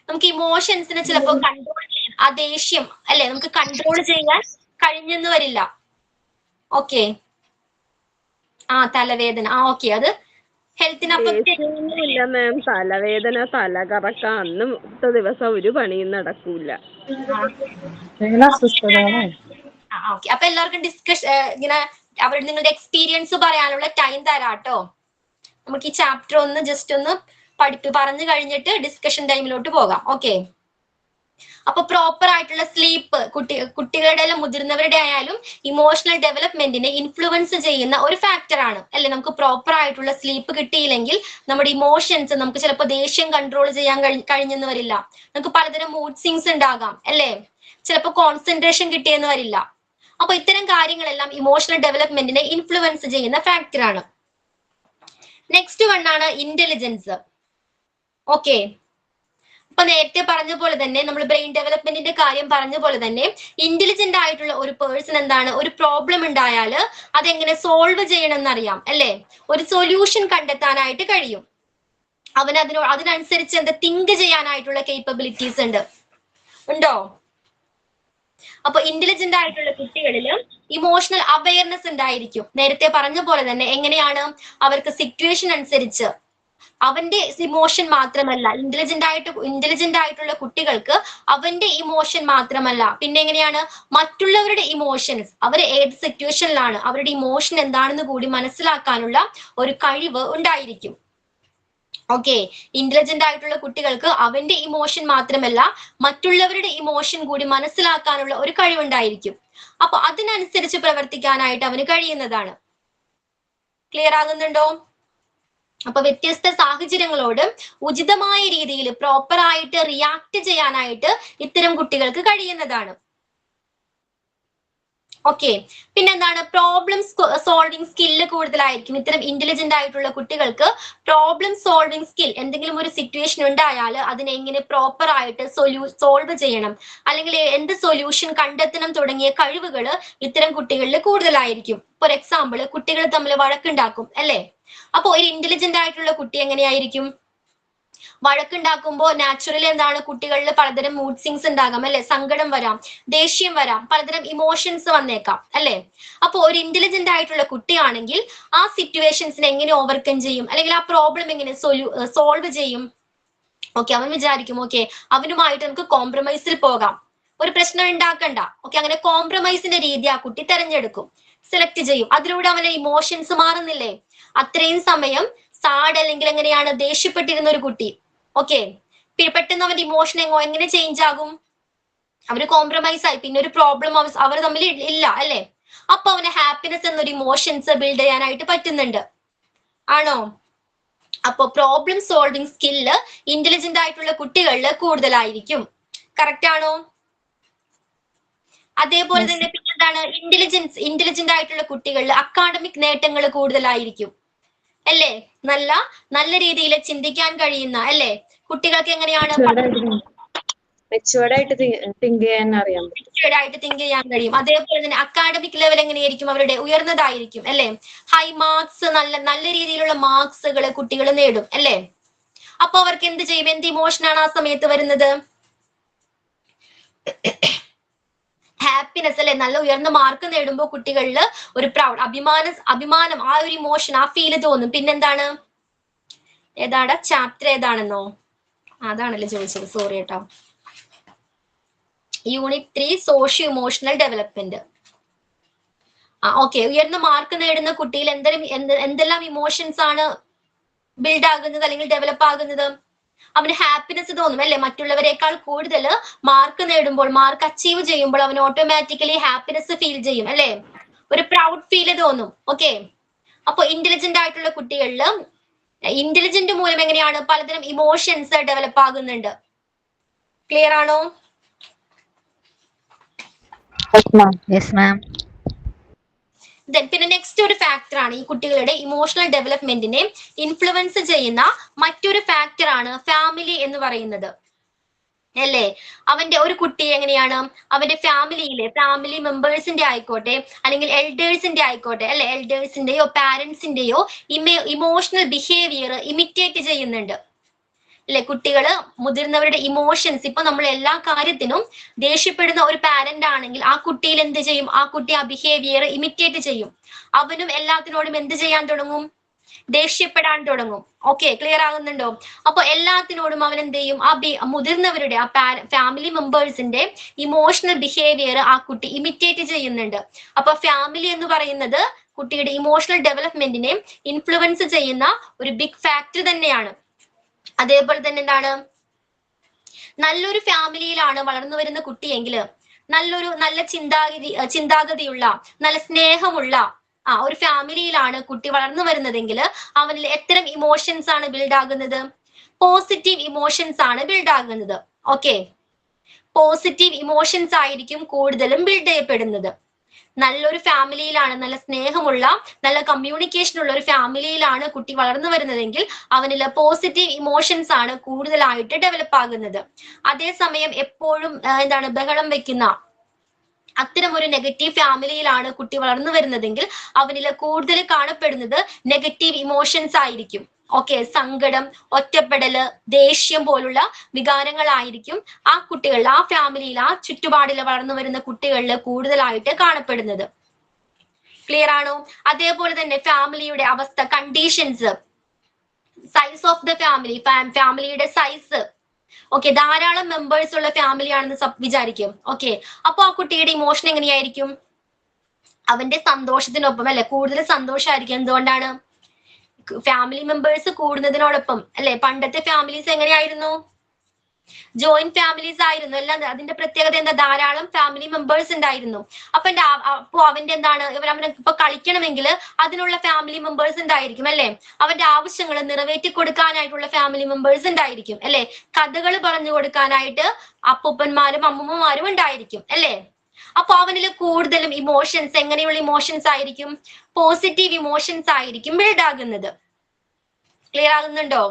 നമുക്ക് ഇമോഷൻസിനെ ചിലപ്പോൾ കൺട്രോൾ ചെയ്യാൻ, ആ ദേഷ്യം അല്ലെ, നമുക്ക് കൺട്രോൾ ചെയ്യാൻ കഴിഞ്ഞെന്ന് വരില്ല. ഓക്കെ, തലവേദന, ഓക്കെ, അത് ഇല്ല മാം, തലവേദന, തലകറക്ക, അന്നത്തെ ദിവസം ഒരു പണിയും നടക്കൂല. അപ്പൊ എല്ലാവർക്കും ഇങ്ങനെ നിങ്ങളുടെ എക്സ്പീരിയൻസ് പറയാനുള്ള ടൈം തരാട്ടോ. നമുക്ക് ഈ ചാപ്റ്റർ ഒന്ന് ജസ്റ്റ് ഒന്ന് പറഞ്ഞു കഴിഞ്ഞിട്ട് ഡിസ്കഷൻ ടൈമിലോട്ട് പോകാം. ഓക്കെ, അപ്പൊ പ്രോപ്പർ ആയിട്ടുള്ള സ്ലീപ്പ് കുട്ടികളുടെ ആയാലും മുതിർന്നവരുടെ ആയാലും ഇമോഷണൽ ഡെവലപ്മെന്റിനെ ഇൻഫ്ലുവൻസ് ചെയ്യുന്ന ഒരു ഫാക്ടർ ആണ് അല്ലെ? നമുക്ക് പ്രോപ്പർ ആയിട്ടുള്ള സ്ലീപ്പ് കിട്ടിയില്ലെങ്കിൽ നമ്മുടെ ഇമോഷൻസ്, നമുക്ക് ചിലപ്പോൾ ദേഷ്യം കൺട്രോൾ ചെയ്യാൻ കഴിഞ്ഞെന്ന് വരില്ല. നമുക്ക് പലതരം മൂഡ് സ്വിങ്സ് ഉണ്ടാകാം അല്ലെ? ചിലപ്പോൾ കോൺസെൻട്രേഷൻ കിട്ടിയെന്ന് വരില്ല. അപ്പൊ ഇത്തരം കാര്യങ്ങളെല്ലാം ഇമോഷണൽ ഡെവലപ്മെന്റിനെ ഇൻഫ്ലുവൻസ് ചെയ്യുന്ന ഫാക്ടർ ആണ്. നെക്സ്റ്റ് വൺ ആണ് ഇന്റലിജൻസ്. ഓക്കെ, അപ്പൊ നേരത്തെ പറഞ്ഞ പോലെ തന്നെ, നമ്മൾ ബ്രെയിൻ ഡെവലപ്മെന്റിന്റെ കാര്യം പറഞ്ഞ പോലെ തന്നെ, ഇന്റലിജന്റ് ആയിട്ടുള്ള ഒരു പേഴ്സൺ എന്താണ്? ഒരു പ്രോബ്ലം ഉണ്ടായാൽ അതെങ്ങനെ സോൾവ് ചെയ്യണം എന്നറിയാം അല്ലെ? ഒരു സൊല്യൂഷൻ കണ്ടെത്താനായിട്ട് കഴിയും. അതിനനുസരിച്ച് തിങ്ക് ചെയ്യാനായിട്ടുള്ള കേപ്പബിലിറ്റീസ് ഉണ്ടോ? അപ്പൊ ഇന്റലിജന്റ് ആയിട്ടുള്ള കുട്ടികളിൽ ഇമോഷണൽ അവയർനെസ് ഉണ്ടായിരിക്കും. നേരത്തെ പറഞ്ഞ പോലെ തന്നെ എങ്ങനെയാണ്? അവർക്ക് സിറ്റുവേഷൻ അനുസരിച്ച് അവന്റെ ഇമോഷൻ മാത്രമല്ല, ഇന്റലിജന്റ് ആയിട്ടുള്ള കുട്ടികൾക്ക് അവന്റെ ഇമോഷൻ മാത്രമല്ല, പിന്നെ എങ്ങനെയാണ് മറ്റുള്ളവരുടെ ഇമോഷൻസ്, അവർ ഏത് സിറ്റുവേഷനിലാണ്, അവരുടെ ഇമോഷൻ എന്താണെന്ന് കൂടി മനസ്സിലാക്കാനുള്ള ഒരു കഴിവ് ഉണ്ടായിരിക്കും. ഓക്കെ, ഇന്റലിജന്റ് ആയിട്ടുള്ള കുട്ടികൾക്ക് അവന്റെ ഇമോഷൻ മാത്രമല്ല മറ്റുള്ളവരുടെ ഇമോഷൻ കൂടി മനസ്സിലാക്കാനുള്ള ഒരു കഴിവുണ്ടായിരിക്കും. അപ്പൊ അതിനനുസരിച്ച് പ്രവർത്തിക്കാനായിട്ട് അവന് കഴിയുന്നതാണ്. ക്ലിയർ ആകുന്നുണ്ടോ? അപ്പൊ വ്യത്യസ്ത സാഹചര്യങ്ങളോട് ഉചിതമായ രീതിയിൽ പ്രോപ്പർ ആയിട്ട് റിയാക്ട് ചെയ്യാനായിട്ട് ഇത്തരം കുട്ടികൾക്ക് കഴിയുന്നതാണ്. ഓക്കെ. പിന്നെന്താണ്, പ്രോബ്ലം സോൾവിങ് സ്കില്ല് കൂടുതലായിരിക്കും. ഇത്തരം ഇന്റലിജന്റ് ആയിട്ടുള്ള കുട്ടികൾക്ക് പ്രോബ്ലം സോൾവിങ് സ്കിൽ, എന്തെങ്കിലും ഒരു സിറ്റുവേഷൻ ഉണ്ടായാൽ അതിനെ എങ്ങനെ പ്രോപ്പർ ആയിട്ട് സോൾവ് ചെയ്യണം, അല്ലെങ്കിൽ എന്ത് സൊല്യൂഷൻ കണ്ടെത്തണം തുടങ്ങിയ കഴിവുകൾ ഇത്തരം കുട്ടികളിൽ കൂടുതലായിരിക്കും. ഫോർ എക്സാമ്പിൾ, കുട്ടികൾ തമ്മിൽ വഴക്കുണ്ടാക്കും അല്ലെ. അപ്പൊ ഒരു ഇന്റലിജന്റ് ആയിട്ടുള്ള കുട്ടി എങ്ങനെയായിരിക്കും? വഴക്കുണ്ടാക്കുമ്പോൾ നാച്ചുറലി എന്താണ്, കുട്ടികളിൽ പലതരം മൂഡ് സ്വിങ്സ് ഉണ്ടാകാം അല്ലെ. സങ്കടം വരാം, ദേഷ്യം വരാം, പലതരം ഇമോഷൻസ് വന്നേക്കാം അല്ലെ. അപ്പൊ ഒരു ഇന്റലിജന്റ് ആയിട്ടുള്ള കുട്ടിയാണെങ്കിൽ ആ സിറ്റുവേഷൻസിനെ എങ്ങനെ ഓവർകം ചെയ്യും, അല്ലെങ്കിൽ ആ പ്രോബ്ലം എങ്ങനെ സോൾവ് ചെയ്യും? ഓക്കെ, അവൻ വിചാരിക്കും ഓക്കെ അവനുമായിട്ട് നമുക്ക് കോംപ്രമൈസിൽ പോകാം, ഒരു പ്രശ്നം ഉണ്ടാക്കണ്ട. ഓക്കെ, അങ്ങനെ കോംപ്രമൈസിന്റെ രീതി ആ കുട്ടി തെരഞ്ഞെടുക്കും, സെലക്ട് ചെയ്യും. അതിലൂടെ അവന്റെ ഇമോഷൻസ് മാറുന്നില്ലേ? അത്രയും സമയം സാഡ് അല്ലെങ്കിൽ എങ്ങനെയാണ് ദേഷ്യപ്പെട്ടിരുന്ന ഒരു കുട്ടി, ഓക്കെ, പെട്ടെന്ന് അവന്റെ ഇമോഷൻ എങ്ങനെ ചേഞ്ച് ആകും? അവര് കോംപ്രമൈസ് ആയി, പിന്നെ ഒരു പ്രോബ്ലം അവർ തമ്മിൽ ഇല്ല അല്ലെ. അപ്പൊ അവന് ഹാപ്പിനെസ് എന്നൊരു ഇമോഷൻസ് ബിൽഡ് ചെയ്യാനായിട്ട് പറ്റുന്നുണ്ട്. ആണോ? അപ്പൊ പ്രോബ്ലം സോൾവിങ് സ്കില്ല് ഇന്റലിജന്റ് ആയിട്ടുള്ള കുട്ടികളിൽ കൂടുതലായിരിക്കും. കറക്റ്റ് ആണോ? അതേപോലെ തന്നെ പിന്നെന്താണ്, ഇന്റലിജന്റ് ആയിട്ടുള്ള കുട്ടികളിൽ അക്കാഡമിക് നേട്ടങ്ങൾ കൂടുതലായിരിക്കും അല്ലേ. നല്ല രീതിയിൽ ചിന്തിക്കാൻ കഴിയുന്ന അല്ലേ കുട്ടികൾക്ക് എങ്ങനെയാണ് മെച്ചുവേർഡ് ആയിട്ട് തിങ്ക് ചെയ്യാൻ അറിയാം, ആയിട്ട് തിങ്ക് ചെയ്യാൻ കഴിയും. അതേപോലെ തന്നെ അക്കാഡമിക് ലെവൽ എങ്ങനെയായിരിക്കും? അവരുടെ ഉയർന്നതായിരിക്കും അല്ലെ. ഹൈ മാർക്സ്, നല്ല രീതിയിലുള്ള മാർക്സുകൾ കുട്ടികൾ നേടും അല്ലെ. അപ്പൊ അവർക്ക് എന്ത് ചെയ്യും? എന്ത് ഇമോഷനാണ് ആ സമയത്ത് വരുന്നത്? ഹാപ്പിനെസ് അല്ലെ. നല്ല ഉയർന്ന മാർക്ക് നേടുമ്പോൾ കുട്ടികളിൽ ഒരു പ്രൗഡ്, അഭിമാനം, ആ ഒരു ഇമോഷൻ, ആ ഫീല് തോന്നും. പിന്നെന്താണ്, ഏതാടാ ചാപ്റ്റർ ഏതാണെന്നോ? അതാണല്ലോ ചോദിച്ചത്, സോറി കേട്ടോ. Unit 3 socio emotional development. Okay, ഉയർന്ന മാർക്ക് നേടുന്ന കുട്ടിയിൽ എന്തെല്ലാം ഇമോഷൻസ് ആണ് ബിൽഡ് ആകുന്നത് അല്ലെങ്കിൽ ഡെവലപ്പ് ആകുന്നത്? അവന് ഹാപ്പിനെസ് തോന്നും അല്ലെ. മറ്റുള്ളവരെക്കാൾ കൂടുതൽ മാർക്ക് നേടുമ്പോൾ, മാർക്ക് അച്ചീവ് ചെയ്യുമ്പോൾ അവന് ഓട്ടോമാറ്റിക്കലി ഹാപ്പിനെസ് ഫീൽ ചെയ്യും അല്ലെ. ഒരു പ്രൗഡ് ഫീൽ തോന്നും. ഓക്കെ, അപ്പൊ ഇന്റലിജന്റ് ആയിട്ടുള്ള കുട്ടികളിൽ ഇന്റലിജന്റ് മൂലം എങ്ങനെയാണ് പലതരം ഇമോഷൻസ് ഡെവലപ്പ് ആകുന്നുണ്ട്. ക്ലിയർ ആണോ? Yes ma'am. പിന്നെ നെക്സ്റ്റ് ഒരു ഫാക്ടർ ആണ് ഈ കുട്ടികളുടെ ഇമോഷണൽ ഡെവലപ്മെന്റിനെ ഇൻഫ്ലുവൻസ് ചെയ്യുന്ന മറ്റൊരു ഫാക്ടർ ആണ് ഫാമിലി എന്ന് പറയുന്നത് അല്ലേ. ഒരു കുട്ടി എങ്ങനെയാണ് അവന്റെ ഫാമിലി മെമ്പേഴ്സിന്റെ ആയിക്കോട്ടെ, അല്ലെങ്കിൽ എൽഡേഴ്സിന്റെ ആയിക്കോട്ടെ അല്ലെ, എൽഡേഴ്സിന്റെയോ പാരന്റ്സിന്റെയോ ഇമോഷണൽ ബിഹേവിയർ ഇമിറ്റേറ്റ് ചെയ്യുന്നുണ്ട് അല്ലെ. കുട്ടികള് മുതിർന്നവരുടെ ഇമോഷൻസ്, ഇപ്പൊ നമ്മൾ എല്ലാ കാര്യത്തിനും ദേഷ്യപ്പെടുന്ന ഒരു പാരന്റ് ആണെങ്കിൽ ആ കുട്ടിയിൽ എന്ത് ചെയ്യും? ആ കുട്ടി ആ ബിഹേവിയർ ഇമിറ്റേറ്റ് ചെയ്യും. അവനും എല്ലാത്തിനോടും എന്ത് ചെയ്യാൻ തുടങ്ങും? ദേഷ്യപ്പെടാൻ തുടങ്ങും. ഓക്കെ, ക്ലിയർ ആകുന്നുണ്ടോ? അപ്പൊ എല്ലാത്തിനോടും അവൻ എന്ത് ചെയ്യും? മുതിർന്നവരുടെ, ആ ഫാമിലി മെമ്പേഴ്സിന്റെ ഇമോഷണൽ ബിഹേവിയർ ആ കുട്ടി ഇമിറ്റേറ്റ് ചെയ്യുന്നുണ്ട്. അപ്പൊ ഫാമിലി എന്ന് പറയുന്നത് കുട്ടിയുടെ ഇമോഷണൽ ഡെവലപ്മെന്റിനെ ഇൻഫ്ലുവൻസ് ചെയ്യുന്ന ഒരു ബിഗ് ഫാക്ടർ തന്നെയാണ്. അതേപോലെ തന്നെ എന്താണ്, നല്ലൊരു ഫാമിലിയിലാണ് വളർന്നു വരുന്ന കുട്ടിയെങ്കിൽ, നല്ല ചിന്താഗതിയുള്ള, നല്ല സ്നേഹമുള്ള ഒരു ഫാമിലിയിലാണ് കുട്ടി വളർന്നു വരുന്നതെങ്കിൽ അവനിൽ എത്തരം ഇമോഷൻസ് ആണ് ബിൽഡ് ആകുന്നത്? പോസിറ്റീവ് ഇമോഷൻസ് ആണ് ബിൽഡ് ആകുന്നത്. ഓക്കെ, പോസിറ്റീവ് ഇമോഷൻസ് ആയിരിക്കും കൂടുതലും ബിൽഡ് ചെയ്യപ്പെടുന്നത്. നല്ലൊരു ഫാമിലിയിലാണ്, നല്ല സ്നേഹമുള്ള, നല്ല കമ്മ്യൂണിക്കേഷൻ ഉള്ള ഒരു ഫാമിലിയിലാണ് കുട്ടി വളർന്നു വരുന്നതെങ്കിൽ അവനിൽ പോസിറ്റീവ് ഇമോഷൻസ് ആണ് കൂടുതലായിട്ട് ഡെവലപ്പ് ആകുന്നത്. അതേസമയം എപ്പോഴും ബഹളം വെക്കുന്ന അത്തരം ഒരു നെഗറ്റീവ് ഫാമിലിയിലാണ് കുട്ടി വളർന്നു വരുന്നതെങ്കിൽ അവനിൽ കൂടുതൽ കാണപ്പെടുന്നത് നെഗറ്റീവ് ഇമോഷൻസ് ആയിരിക്കും. ഓക്കെ, സങ്കടം, ഒറ്റപ്പെടല്, ദേഷ്യം പോലുള്ള വികാരങ്ങളായിരിക്കും ആ കുട്ടികളിൽ, ആ ഫാമിലിയിൽ, ആ ചുറ്റുപാടിൽ വളർന്നു വരുന്ന കുട്ടികളിൽ കൂടുതലായിട്ട് കാണപ്പെടുന്നത്. ക്ലിയർ ആണോ? അതേപോലെ തന്നെ ഫാമിലിയുടെ അവസ്ഥ, കണ്ടീഷൻസ്, സൈസ് ഓഫ് ദ ഫാമിലിയുടെ സൈസ്. ഓക്കെ, ധാരാളം മെമ്പേഴ്സ് ഉള്ള ഫാമിലി ആണെന്ന് വിചാരിക്കും. ഓക്കെ, അപ്പൊ ആ കുട്ടിയുടെ ഇമോഷൻ എങ്ങനെയായിരിക്കും? അവന്റെ സന്തോഷത്തിനൊപ്പം അല്ലെ, കൂടുതൽ സന്തോഷമായിരിക്കും. എന്തുകൊണ്ടാണ്? ഫാമിലി മെമ്പേഴ്സ് കൂടുന്നതിനോടൊപ്പം അല്ലെ. പണ്ടത്തെ ഫാമിലീസ് എങ്ങനെയായിരുന്നു? ജോയിന്റ് ഫാമിലീസ് ആയിരുന്നു. എല്ലാം അതിന്റെ പ്രത്യേകത എന്താ? ധാരാളം ഫാമിലി മെമ്പേഴ്സ് ഉണ്ടായിരുന്നു. അപ്പൊ അവന്റെ അവന് ഇപ്പൊ കളിക്കണമെങ്കിൽ അതിനുള്ള ഫാമിലി മെമ്പേഴ്സ് ഉണ്ടായിരിക്കും അല്ലെ. അവന്റെ ആവശ്യങ്ങൾ നിറവേറ്റി കൊടുക്കാനായിട്ടുള്ള ഫാമിലി മെമ്പേഴ്സ് ഉണ്ടായിരിക്കും അല്ലെ. കഥകൾ പറഞ്ഞു കൊടുക്കാനായിട്ട് അപ്പൂപ്പന്മാരും അമ്മൂമ്മമാരും ഉണ്ടായിരിക്കും അല്ലെ. അപ്പൊ അവനിൽ കൂടുതലും ഇമോഷൻസ് എങ്ങനെയുള്ള ഇമോഷൻസ് ആയിരിക്കും? പോസിറ്റീവ് ഇമോഷൻസ് ആയിരിക്കും ബിൽഡ് ആകുന്നത്. ക്ലിയർ ആകുന്നുണ്ടോ?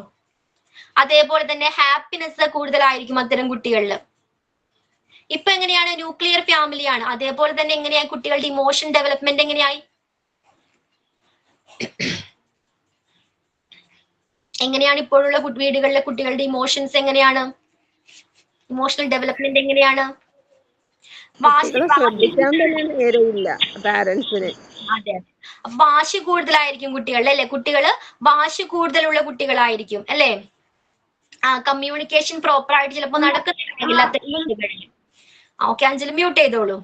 അതേപോലെ തന്നെ ഹാപ്പിനെസ് കൂടുതലായിരിക്കും അത്തരം കുട്ടികളിൽ. ഇപ്പൊ എങ്ങനെയാണ്? ന്യൂക്ലിയർ ഫാമിലിയാണ്. അതേപോലെ തന്നെ എങ്ങനെയായി കുട്ടികളുടെ ഇമോഷൻ ഡെവലപ്മെന്റ് എങ്ങനെയായി? എങ്ങനെയാണ് ഇപ്പോഴുള്ള വീടുകളിലെ കുട്ടികളുടെ ഇമോഷൻസ് എങ്ങനെയാണ്? ഇമോഷണൽ ഡെവലപ്മെന്റ് എങ്ങനെയാണ്? ശ്രദ്ധിക്കാൻ തന്നെ നേരമില്ല പാരന്റ്സിന്. അതെ, വാശി കൂടുതലായിരിക്കും കുട്ടികളിൽ അല്ലെ? കുട്ടികള് വാശി കൂടുതലുള്ള കുട്ടികളായിരിക്കും അല്ലെ? കമ്മ്യൂണിക്കേഷൻ പ്രോപ്പർ ആയിട്ട് ചിലപ്പോൾ നടക്കുന്നില്ല അത്തരം കുട്ടികളിൽ. ഓക്കെ, അഞ്ജലി മ്യൂട്ട് ചെയ്തോളൂ.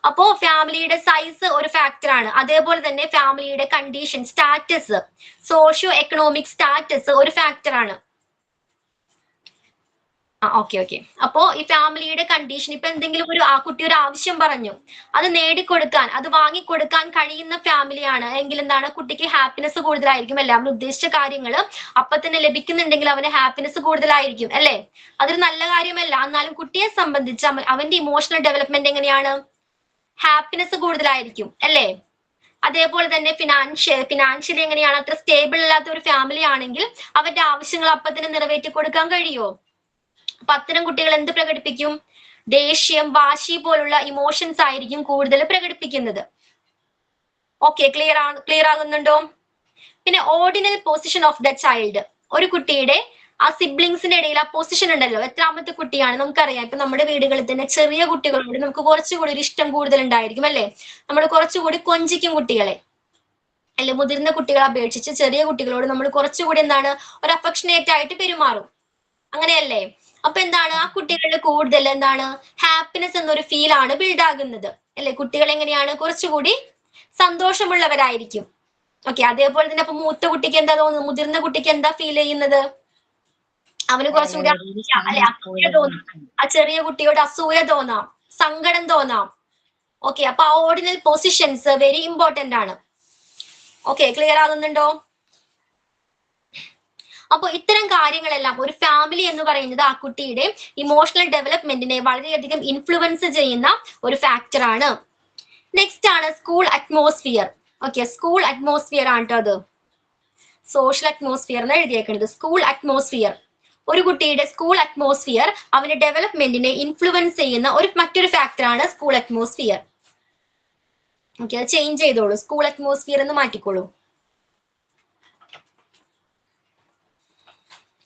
അപ്പോ ഫാമിലിയുടെ സൈസ് ഒരു ഫാക്ടറാണ്. അതേപോലെ തന്നെ ഫാമിലിയുടെ condition, status, socio economic status ഒരു ഫാക്ടറാണ്. ഓക്കെ. അപ്പോ ഈ ഫാമിലിയുടെ കണ്ടീഷൻ, ഇപ്പൊ എന്തെങ്കിലും ആ കുട്ടി ഒരു ആവശ്യം പറഞ്ഞു, അത് നേടിക്കൊടുക്കാൻ, അത് വാങ്ങിക്കൊടുക്കാൻ കഴിയുന്ന ഫാമിലിയാണ് എങ്കിൽ എന്താണ്? കുട്ടിക്ക് ഹാപ്പിനെസ് കൂടുതലായിരിക്കും അല്ലെ? അവൻ ഉദ്ദേശിച്ച കാര്യങ്ങൾ അപ്പൊ തന്നെ ലഭിക്കുന്നുണ്ടെങ്കിൽ അവന് ഹാപ്പിനെസ് കൂടുതലായിരിക്കും അല്ലെ? അതൊരു നല്ല കാര്യമല്ല. എന്നാലും കുട്ടിയെ സംബന്ധിച്ച് അവന്റെ ഇമോഷണൽ ഡെവലപ്മെന്റ് എങ്ങനെയാണ്? ഹാപ്പിനെസ് കൂടുതലായിരിക്കും അല്ലെ? അതേപോലെ തന്നെ ഫിനാൻഷ്യലി എങ്ങനെയാണ്? അത്ര സ്റ്റേബിൾ അല്ലാത്ത ഒരു ഫാമിലി ആണെങ്കിൽ അവന്റെ ആവശ്യങ്ങൾ അപ്പൊ തന്നെ നിറവേറ്റി കൊടുക്കാൻ കഴിയുമോ? അപ്പൊ അത്തരം കുട്ടികൾ എന്ത് പ്രകടിപ്പിക്കും? ദേഷ്യം, വാശി പോലുള്ള ഇമോഷൻസ് ആയിരിക്കും കൂടുതൽ പ്രകടിപ്പിക്കുന്നത്. ഓക്കെ, ക്ലിയർ ആകുന്നുണ്ടോ? പിന്നെ ordinal position of the child. ഒരു കുട്ടിയുടെ ആ സിബ്ലിങ്സിന്റെ ഇടയിൽ ആ പൊസിഷൻ ഉണ്ടല്ലോ, എത്രാമത്തെ കുട്ടിയാണ് നമുക്കറിയാം. ഇപ്പൊ നമ്മുടെ വീടുകളിൽ തന്നെ ചെറിയ കുട്ടികളോട് നമുക്ക് കുറച്ചുകൂടി ഒരു ഇഷ്ടം കൂടുതൽ ഉണ്ടായിരിക്കും അല്ലെ? നമ്മൾ കുറച്ചുകൂടി കൊഞ്ചിക്കും കുട്ടികളെ അല്ലെ? മുതിർന്ന കുട്ടികളെ അപേക്ഷിച്ച് ചെറിയ കുട്ടികളോട് നമ്മൾ കുറച്ചുകൂടി എന്താണ്, ഒരു അഫക്ഷനേറ്റ് ആയിട്ട് പെരുമാറും. അങ്ങനെയല്ലേ? അപ്പൊ എന്താണ്, ആ കുട്ടികളുടെ കൂടുതൽ എന്താണ്, ഹാപ്പിനെസ് എന്നൊരു ഫീൽ ആണ് ബിൽഡ് ആകുന്നത് അല്ലെ? കുട്ടികൾ എങ്ങനെയാണ്? കുറച്ചുകൂടി സന്തോഷമുള്ളവരായിരിക്കും. ഓക്കെ, അതേപോലെ തന്നെ അപ്പൊ മൂത്ത കുട്ടിക്ക് എന്താ തോന്നുന്നത്? മുതിർന്ന കുട്ടിക്ക് എന്താ ഫീൽ ചെയ്യുന്നത്? അവന് കുറച്ചുകൂടി അല്ലെ അസൂയ തോന്നാം. ആ ചെറിയ കുട്ടിയോട് അസൂയ തോന്നാം, സങ്കടം തോന്നാം. ഓക്കെ, അപ്പൊ ആ ഓർഡിനൽ പൊസിഷൻസ് വെരി ഇമ്പോർട്ടന്റ് ആണ്. ഓക്കെ, ക്ലിയർ ആകുന്നുണ്ടോ? അപ്പൊ ഇത്തരം കാര്യങ്ങളെല്ലാം ഒരു ഫാമിലി എന്ന് പറയുന്നത് ആ കുട്ടിയുടെ ഇമോഷണൽ ഡെവലപ്മെന്റിനെ വളരെയധികം ഇൻഫ്ലുവൻസ് ചെയ്യുന്ന ഒരു ഫാക്ടർ ആണ്. നെക്സ്റ്റ് ആണ് school atmosphere. Okay, school atmosphere ആണ് കേട്ടോ അത്. സോഷ്യൽ അറ്റ്മോസ്ഫിയർ എന്ന് എഴുതിയേക്കുന്നത്. സ്കൂൾ അറ്റ്മോസ്ഫിയർ, ഒരു കുട്ടിയുടെ സ്കൂൾ അറ്റ്മോസ്ഫിയർ അവന്റെ ഡെവലപ്മെന്റിനെ ഇൻഫ്ലുവൻസ് ചെയ്യുന്ന മറ്റൊരു ഫാക്ടർ ആണ് സ്കൂൾ അറ്റ്മോസ്ഫിയർ. ഓക്കെ, അത് ചേഞ്ച് ചെയ്തോളൂ. സ്കൂൾ അറ്റ്മോസ്ഫിയർ എന്ന് മാറ്റിക്കോളൂ.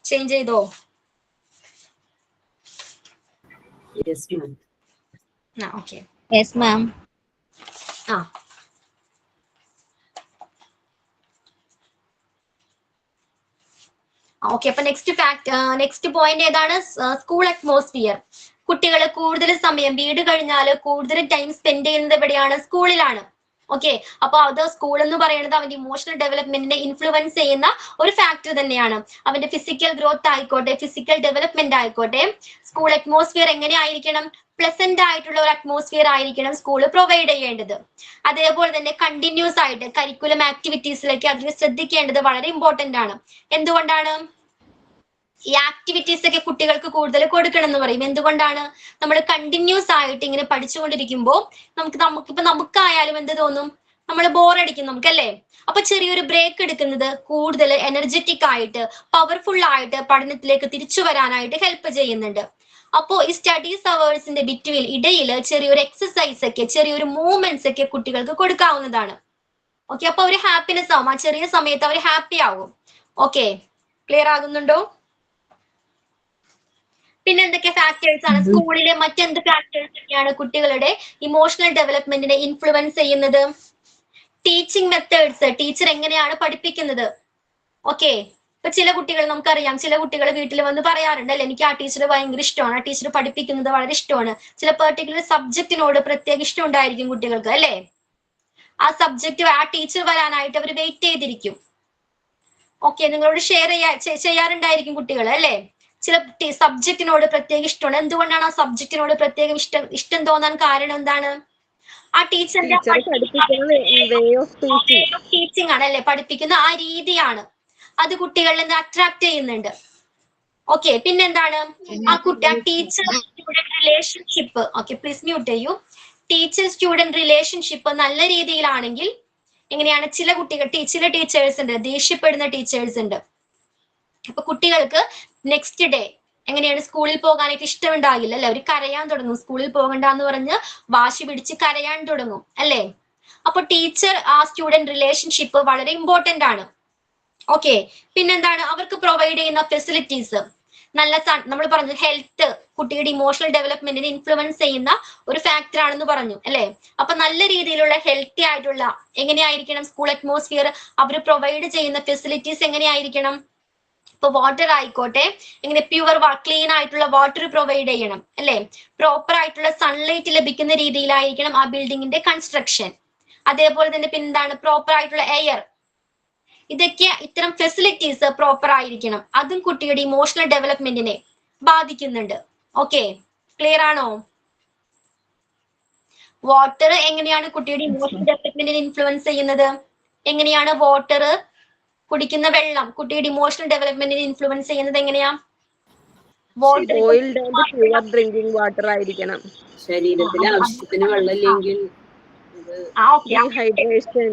ചേഞ്ച് ചെയ്തോ? ഓക്കെ. Yes, ma'am. ഓക്കെ, അപ്പൊ നെക്സ്റ്റ് പോയിന്റ് ഏതാണ്? School atmosphere. കുട്ടികൾ കൂടുതൽ സമയം വീട് കഴിഞ്ഞാൽ കൂടുതൽ ടൈം സ്പെൻഡ് ചെയ്യുന്നത് എവിടെയാണ്? സ്കൂളിലാണ്. ഓക്കെ, അപ്പൊ അത് സ്കൂൾ എന്ന് പറയുന്നത് അവന്റെ ഇമോഷണൽ ഡെവലപ്മെന്റിനെ ഇൻഫ്ലുവൻസ് ചെയ്യുന്ന ഒരു ഫാക്ടർ തന്നെയാണ്. അവന്റെ ഫിസിക്കൽ ഗ്രോത്ത് ആയിക്കോട്ടെ, ഫിസിക്കൽ ഡെവലപ്മെന്റ് ആയിക്കോട്ടെ, സ്കൂൾ അറ്റ്മോസ്ഫിയർ എങ്ങനെയായിരിക്കണം? പ്ലസന്റ് ആയിട്ടുള്ള ഒരു അറ്റ്മോസ്ഫിയർ ആയിരിക്കണം സ്കൂൾ പ്രൊവൈഡ് ചെയ്യേണ്ടത്. അതേപോലെ തന്നെ കണ്ടിന്യൂസ് ആയിട്ട് കരിക്കുലം ആക്ടിവിറ്റീസിലേക്ക് അതിന് ശ്രദ്ധിക്കേണ്ടത് വളരെ ഇമ്പോർട്ടന്റ് ആണ്. എന്തുകൊണ്ടാണ്? ഈ ആക്ടിവിറ്റീസ് ഒക്കെ കുട്ടികൾക്ക് കൂടുതൽ കൊടുക്കണം എന്ന് പറയും. എന്തുകൊണ്ടാണ്? നമ്മൾ കണ്ടിന്യൂസ് ആയിട്ട് ഇങ്ങനെ പഠിച്ചുകൊണ്ടിരിക്കുമ്പോൾ നമുക്കായാലും എന്ത് തോന്നും? നമ്മൾ ബോറടിക്കും നമുക്കല്ലേ? അപ്പൊ ചെറിയൊരു ബ്രേക്ക് എടുക്കുന്നത് കൂടുതൽ എനർജറ്റിക് ആയിട്ട് പവർഫുൾ ആയിട്ട് പഠനത്തിലേക്ക് തിരിച്ചു വരാനായിട്ട് ഹെൽപ്പ് ചെയ്യുന്നുണ്ട്. അപ്പോ ഈ സ്റ്റഡീസ് അവേഴ്സിന്റെ ഇടയിൽ ചെറിയൊരു എക്സസൈസ് ഒക്കെ, ചെറിയൊരു മൂവ്മെന്റ്സ് ഒക്കെ കുട്ടികൾക്ക് കൊടുക്കാവുന്നതാണ്. ഓക്കെ, അപ്പൊ അവര് ഹാപ്പിനെസ് ആവും. ആ ചെറിയ സമയത്ത് അവർ ഹാപ്പി ആവും. ഓക്കെ, ക്ലിയർ ആകുന്നുണ്ടോ? പിന്നെ എന്തൊക്കെ ഫാക്ടേഴ്സ് ആണ്? സ്കൂളിലെ മറ്റെന്ത് ഫാക്ടേഴ്സ് ഒക്കെയാണ് കുട്ടികളുടെ ഇമോഷണൽ ഡെവലപ്മെന്റിനെ ഇൻഫ്ലുവൻസ് ചെയ്യുന്നത്? ടീച്ചിങ് മെത്തേഡ്സ്, ടീച്ചർ എങ്ങനെയാണ് പഠിപ്പിക്കുന്നത്? ഓക്കെ, ഇപ്പൊ ചില കുട്ടികൾ നമുക്കറിയാം, ചില കുട്ടികൾ വീട്ടിൽ വന്ന് പറയാറുണ്ട് അല്ലെ, എനിക്ക് ആ ടീച്ചർ ഭയങ്കര ഇഷ്ടമാണ്, ആ ടീച്ചർ പഠിപ്പിക്കുന്നത് വളരെ ഇഷ്ടമാണ്. ചില പെർട്ടിക്കുലർ സബ്ജക്റ്റിനോട് പ്രത്യേക ഇഷ്ടം ഉണ്ടായിരിക്കും കുട്ടികൾക്ക് അല്ലെ? ആ സബ്ജക്റ്റ്, ആ ടീച്ചർ വരാനായിട്ട് അവർ വെയിറ്റ് ചെയ്തിരിക്കും. ഓക്കെ, നിങ്ങളോട് ഷെയർ ചെയ്യാറുണ്ടായിരിക്കും കുട്ടികൾ അല്ലെ? ചില സബ്ജക്റ്റിനോട് പ്രത്യേക ഇഷ്ടമാണ്. എന്തുകൊണ്ടാണ് ആ സബ്ജക്റ്റിനോട് പ്രത്യേകം ഇഷ്ടം തോന്നാൻ കാരണം എന്താണ്? ആ ടീച്ചറിന്റെ ടീച്ചിങ് ആണ് അല്ലെ? പഠിപ്പിക്കുന്ന ആ രീതിയാണ്. അത് കുട്ടികളിൽ അട്രാക്ട് ചെയ്യുന്നുണ്ട്. ഓക്കെ, പിന്നെന്താണ്? ആ teacher relationship. Okay, please mute ചെയ്യൂ. ടീച്ചർ സ്റ്റുഡന്റ് റിലേഷൻഷിപ്പ് നല്ല രീതിയിലാണെങ്കിൽ എങ്ങനെയാണ്, ചില ടീച്ചേഴ്സ് ഉണ്ട് ദേഷ്യപ്പെടുന്ന ടീച്ചേഴ്സ് ഉണ്ട്. അപ്പൊ കുട്ടികൾക്ക് നെക്സ്റ്റ് ഡേ എങ്ങനെയാണ് സ്കൂളിൽ പോകാനായിട്ട് ഇഷ്ടമുണ്ടാകില്ല അല്ലെ, അവർ കരയാൻ തുടങ്ങും, സ്കൂളിൽ പോകണ്ടെന്ന് പറഞ്ഞ് വാശി പിടിച്ച് കരയാൻ തുടങ്ങും അല്ലെ. അപ്പൊ ടീച്ചർ ആ സ്റ്റുഡന്റ് റിലേഷൻഷിപ്പ് വളരെ ഇമ്പോർട്ടന്റ് ആണ്. ഓക്കെ, പിന്നെന്താണ് അവർക്ക് പ്രൊവൈഡ് ചെയ്യുന്ന ഫെസിലിറ്റീസ്, നല്ല നമ്മൾ പറഞ്ഞു ഹെൽത്ത് കുട്ടിയുടെ ഇമോഷണൽ ഡെവലപ്മെന്റിനെ ഇൻഫ്ലുവൻസ് ചെയ്യുന്ന ഒരു ഫാക്ടർ ആണെന്ന് പറഞ്ഞു അല്ലെ. അപ്പൊ നല്ല രീതിയിലുള്ള ഹെൽത്തി ആയിട്ടുള്ള എങ്ങനെയായിരിക്കണം സ്കൂൾ അറ്റ്മോസ്ഫിയർ, അവർ പ്രൊവൈഡ് ചെയ്യുന്ന ഫെസിലിറ്റീസ് എങ്ങനെയായിരിക്കണം. ഇപ്പൊ വാട്ടർ ആയിക്കോട്ടെ, ഇങ്ങനെ പ്യുവർ ക്ലീൻ ആയിട്ടുള്ള വാട്ടർ പ്രൊവൈഡ് ചെയ്യണം അല്ലെ, പ്രോപ്പർ ആയിട്ടുള്ള സൺലൈറ്റ് ലഭിക്കുന്ന രീതിയിലായിരിക്കണം ആ ബിൽഡിങ്ങിന്റെ കൺസ്ട്രക്ഷൻ. അതേപോലെ തന്നെ പിന്നെന്താണ് പ്രോപ്പർ ആയിട്ടുള്ള എയർ, ഇതൊക്കെ ഇത്തരം ഫെസിലിറ്റീസ് പ്രോപ്പർ ആയിരിക്കണം. അതും കുട്ടിയുടെ ഇമോഷണൽ ഡെവലപ്മെന്റിനെ ബാധിക്കുന്നുണ്ട്. ഓക്കെ, ക്ലിയർ ആണോ? വാട്ടർ എങ്ങനെയാണ് കുട്ടിയുടെ ഇമോഷണൽ ഡെവലപ്മെന്റിനെ ഇൻഫ്ലുവൻസ് ചെയ്യുന്നത്? എങ്ങനെയാണ് വാട്ടർ, കുടിക്കുന്ന വെള്ളം കുട്ടിയുടെ ഇമോഷണൽ ഡെവലപ്മെന്റിനെ ഇൻഫ്ലുവൻസ് ചെയ്യുന്നത് എങ്ങനെയാ? Water boiled and pure drinking water ആയിരിക്കണം. ശരീരത്തിൽ ആവശ്യത്തിന് വെള്ളമില്ലെങ്കിൽ ഡീഹൈഡ്രേഷൻ,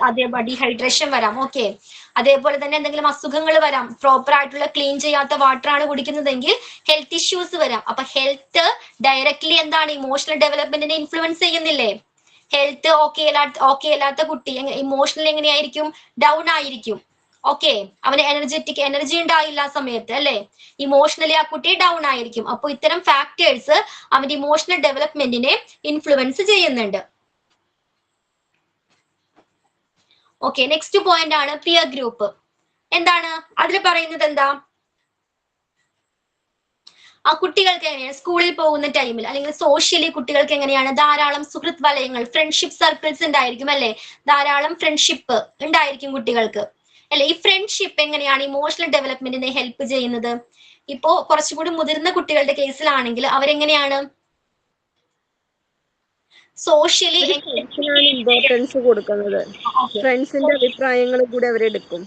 അതേ ഡീഹൈഡ്രേഷൻ വരാം. ഓക്കെ, അതേപോലെ തന്നെ എന്തെങ്കിലും അസുഖങ്ങൾ വരാം. പ്രോപ്പർ ആയിട്ടുള്ള ക്ലീൻ ചെയ്യാത്ത വാട്ടർ ആണ് കുടിക്കുന്നതെങ്കിൽ ഹെൽത്ത് ഇഷ്യൂസ് വരാം. അപ്പൊ ഹെൽത്ത് ഡയറക്ട്ലി എന്താണ് ഇമോഷണൽ ഡെവലപ്മെന്റിനെ ഇൻഫ്ലുവൻസ് ചെയ്യുന്നില്ലേ? ഹെൽത്ത് ഓക്കെ അല്ലാത്ത കുട്ടി ഇമോഷണൽ എങ്ങനെയായിരിക്കും? ഡൗൺ ആയിരിക്കും. ഓക്കെ, അവന് എനർജി ഉണ്ടാവില്ല ആ സമയത്ത് അല്ലെ. ഇമോഷണലി ആ കുട്ടി ഡൗൺ ആയിരിക്കും. അപ്പൊ ഇത്തരം ഫാക്ടേഴ്സ് അവന്റെ ഇമോഷണൽ ഡെവലപ്മെന്റിനെ ഇൻഫ്ലുവൻസ് ചെയ്യുന്നുണ്ട്. ഓക്കെ, നെക്സ്റ്റ് പോയിന്റ് ആണ് പിയർ ഗ്രൂപ്പ്. എന്താണ് അതിൽ പറയുന്നത്? എന്താ ആ കുട്ടികൾക്ക് എങ്ങനെയാണ് സ്കൂളിൽ പോകുന്ന ടൈമിൽ അല്ലെങ്കിൽ സോഷ്യലി കുട്ടികൾക്ക് എങ്ങനെയാണ് ധാരാളം സുഹൃത്ത് വലയങ്ങൾ, ഫ്രണ്ട്ഷിപ്പ് സർക്കിൾസ് ഉണ്ടായിരിക്കും അല്ലെ. ധാരാളം ഫ്രണ്ട്ഷിപ്പ് ഉണ്ടായിരിക്കും കുട്ടികൾക്ക് അല്ലെ. ഈ ഫ്രണ്ട്ഷിപ്പ് എങ്ങനെയാണ് ഇമോഷണൽ ഡെവലപ്മെന്റിനെ ഹെൽപ്പ് ചെയ്യുന്നത്? ഇപ്പോ കുറച്ചുകൂടി മുതിർന്ന കുട്ടികളുടെ കേസിലാണെങ്കിൽ അവരെങ്ങനെയാണ് സോഷ്യലി ഇമ്പോർട്ടൻസ് കൊടുക്കുന്നത്. ഫ്രണ്ട്സിന്റെ അഭിപ്രായങ്ങൾ കൂടി അവരെടുക്കും.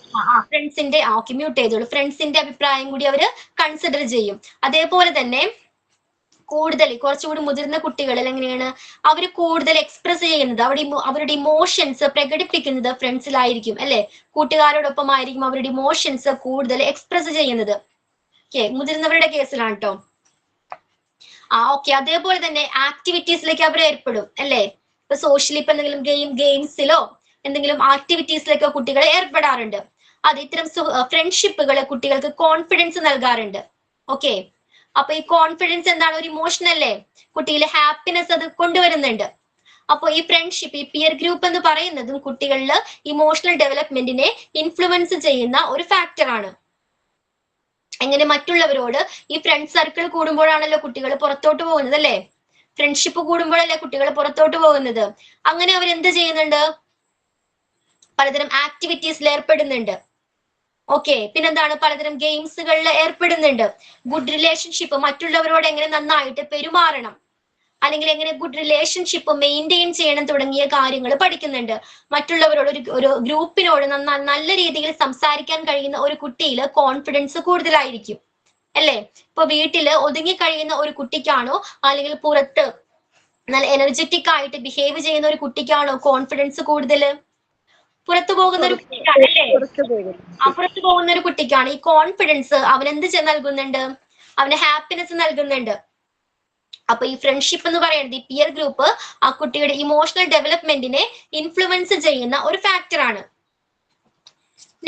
ഫ്രണ്ട്സിന്റെ മ്യൂട്ട് ചെയ്തോളൂ. ഫ്രണ്ട്സിന്റെ അഭിപ്രായം കൂടി അവർ കൺസിഡർ ചെയ്യും. അതേപോലെ തന്നെ കുറച്ചുകൂടി മുതിർന്ന കുട്ടികളിൽ എങ്ങനെയാണ് അവർ കൂടുതൽ എക്സ്പ്രസ് ചെയ്യുന്നത്, അവരുടെ ഇമോഷൻസ് പ്രകടിപ്പിക്കുന്നത് ഫ്രണ്ട്സിലായിരിക്കും അല്ലെ. കൂട്ടുകാരോടൊപ്പം ആയിരിക്കും അവരുടെ ഇമോഷൻസ് കൂടുതൽ എക്സ്പ്രസ് ചെയ്യുന്നത്. ഓക്കെ, മുതിർന്നവരുടെ കേസിലാണ് കേട്ടോ. ഓക്കെ, അതേപോലെ തന്നെ ആക്ടിവിറ്റീസിലേക്ക് അവർ ഏർപ്പെടും അല്ലെ. ഇപ്പൊ സോഷ്യലി ഇപ്പൊ എന്തെങ്കിലും ഗെയിംസിലോ എന്തെങ്കിലും ആക്ടിവിറ്റീസിലൊക്കെ കുട്ടികൾ ഏർപ്പെടാറുണ്ട്. അത് ഇത്തരം ഫ്രണ്ട്ഷിപ്പുകൾ കുട്ടികൾക്ക് കോൺഫിഡൻസ് നൽകാറുണ്ട്. ഓക്കെ, അപ്പൊ ഈ കോൺഫിഡൻസ് എന്താണ്? ഒരു ഇമോഷൻ അല്ലേ, കുട്ടിയിലെ ഹാപ്പിനെസ് അത് കൊണ്ടുവരുന്നുണ്ട്. അപ്പൊ ഈ ഫ്രണ്ട്ഷിപ്പ്, ഈ പിയർ ഗ്രൂപ്പ് എന്ന് പറയുന്നതും കുട്ടികളിൽ ഇമോഷണൽ ഡെവലപ്മെന്റിനെ ഇൻഫ്ലുവൻസ് ചെയ്യുന്ന ഒരു ഫാക്ടർ ആണ്. എങ്ങനെ മറ്റുള്ളവരോട് ഈ ഫ്രണ്ട് സർക്കിൾ കൂടുമ്പോഴാണല്ലോ കുട്ടികൾ പുറത്തോട്ട് പോകുന്നത് അല്ലെ. ഫ്രണ്ട്ഷിപ്പ് കൂടുമ്പോഴല്ലേ കുട്ടികൾ പുറത്തോട്ട് പോകുന്നത്. അങ്ങനെ അവർ എന്ത് ചെയ്യുന്നുണ്ട്? പലതരം ആക്ടിവിറ്റീസിൽ ഏർപ്പെടുന്നുണ്ട്. ഓക്കെ, പിന്നെന്താണ് പലതരം ഗെയിംസുകളിൽ ഏർപ്പെടുന്നുണ്ട്. ഗുഡ് റിലേഷൻഷിപ്പ്, മറ്റുള്ളവരോട് എങ്ങനെ നന്നായിട്ട് പെരുമാറണം അല്ലെങ്കിൽ എങ്ങനെ ഗുഡ് റിലേഷൻഷിപ്പ് മെയിൻറ്റെയിൻ ചെയ്യണം തുടങ്ങിയ കാര്യങ്ങൾ പഠിക്കുന്നുണ്ട്. മറ്റുള്ളവരോട് ഒരു ഗ്രൂപ്പിനോട് നല്ല രീതിയിൽ സംസാരിക്കാൻ കഴിയുന്ന ഒരു കുട്ടിയിൽ കോൺഫിഡൻസ് കൂടുതലായിരിക്കും അല്ലെ. ഇപ്പൊ വീട്ടില് ഒതുങ്ങി കഴിയുന്ന ഒരു കുട്ടിക്കാണോ അല്ലെങ്കിൽ പുറത്ത് നല്ല എനർജറ്റിക് ആയിട്ട് ബിഹേവ് ചെയ്യുന്ന ഒരു കുട്ടിക്കാണോ കോൺഫിഡൻസ് കൂടുതൽ? പുറത്തു പോകുന്ന ഒരു കുട്ടിക്കാണ് അല്ലേ. പുറത്തു പോകുന്ന ഒരു കുട്ടിക്കാണ് ഈ കോൺഫിഡൻസ് അവനെന്ത് നൽകുന്നുണ്ട്? അവന് ഹാപ്പിനെസ് നൽകുന്നുണ്ട്. അപ്പൊ ഈ ഫ്രണ്ട്ഷിപ്പ് എന്ന് പറയുന്നത്, ഈ പിയർ ഗ്രൂപ്പ് ആ കുട്ടിയുടെ ഇമോഷണൽ ഡെവലപ്മെന്റിനെ ഇൻഫ്ലുവൻസ് ചെയ്യുന്ന ഒരു ഫാക്ടർ ആണ്.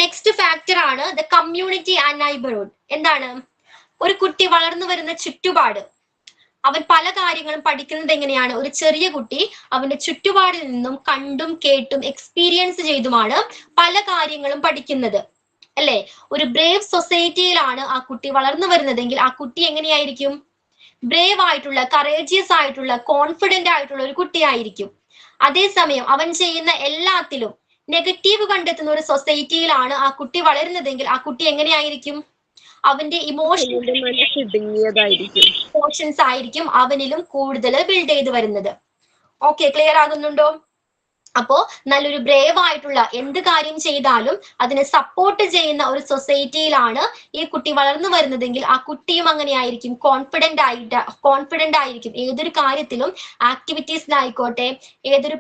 നെക്സ്റ്റ് ഫാക്ടർ ആണ് ദ കമ്മ്യൂണിറ്റി ആൻഡ് നൈബർഹുഡ്. എന്താണ്? ഒരു കുട്ടി വളർന്നു വരുന്ന ചുറ്റുപാട്, അവൻ പല കാര്യങ്ങളും പഠിക്കുന്നത് എങ്ങനെയാണ്? ഒരു ചെറിയ കുട്ടി അവന്റെ ചുറ്റുപാടിൽ നിന്നും കണ്ടും കേട്ടും എക്സ്പീരിയൻസ് ചെയ്തുമാണ് പല കാര്യങ്ങളും പഠിക്കുന്നത് അല്ലെ. ഒരു ബ്രേവ് സൊസൈറ്റിയിലാണ് ആ കുട്ടി വളർന്നു വരുന്നതെങ്കിൽ ആ കുട്ടി എങ്ങനെയായിരിക്കും? ബ്രേവ് ആയിട്ടുള്ള, കറേജിയസ് ആയിട്ടുള്ള, കോൺഫിഡന്റ് ആയിട്ടുള്ള ഒരു കുട്ടിയായിരിക്കും. അതേസമയം അവൻ ചെയ്യുന്ന എല്ലാത്തിലും നെഗറ്റീവ് കണ്ടെത്തുന്ന ഒരു സൊസൈറ്റിയിലാണ് ആ കുട്ടി വളരുന്നതെങ്കിൽ ആ കുട്ടി എങ്ങനെയായിരിക്കും? അവന്റെ ഇമോഷൻസ് ആയിരിക്കും അവനിലും കൂടുതൽ ബിൽഡ് ചെയ്ത് വരുന്നത്. ഓക്കെ, ക്ലിയർ ആകുന്നുണ്ടോ? അപ്പോ നല്ലൊരു ബ്രേവ് ആയിട്ടുള്ള എന്ത് കാര്യം ചെയ്താലും അതിനെ സപ്പോർട്ട് ചെയ്യുന്ന ഒരു സൊസൈറ്റിയിലാണ് ഈ കുട്ടി വളർന്നു വരുന്നതെങ്കിൽ ആ കുട്ടിയും അങ്ങനെയായിരിക്കും, കോൺഫിഡന്റ് ആയിരിക്കും. ഏതൊരു കാര്യത്തിലും ആക്ടിവിറ്റീസിലായിക്കോട്ടെ, ഏതൊരു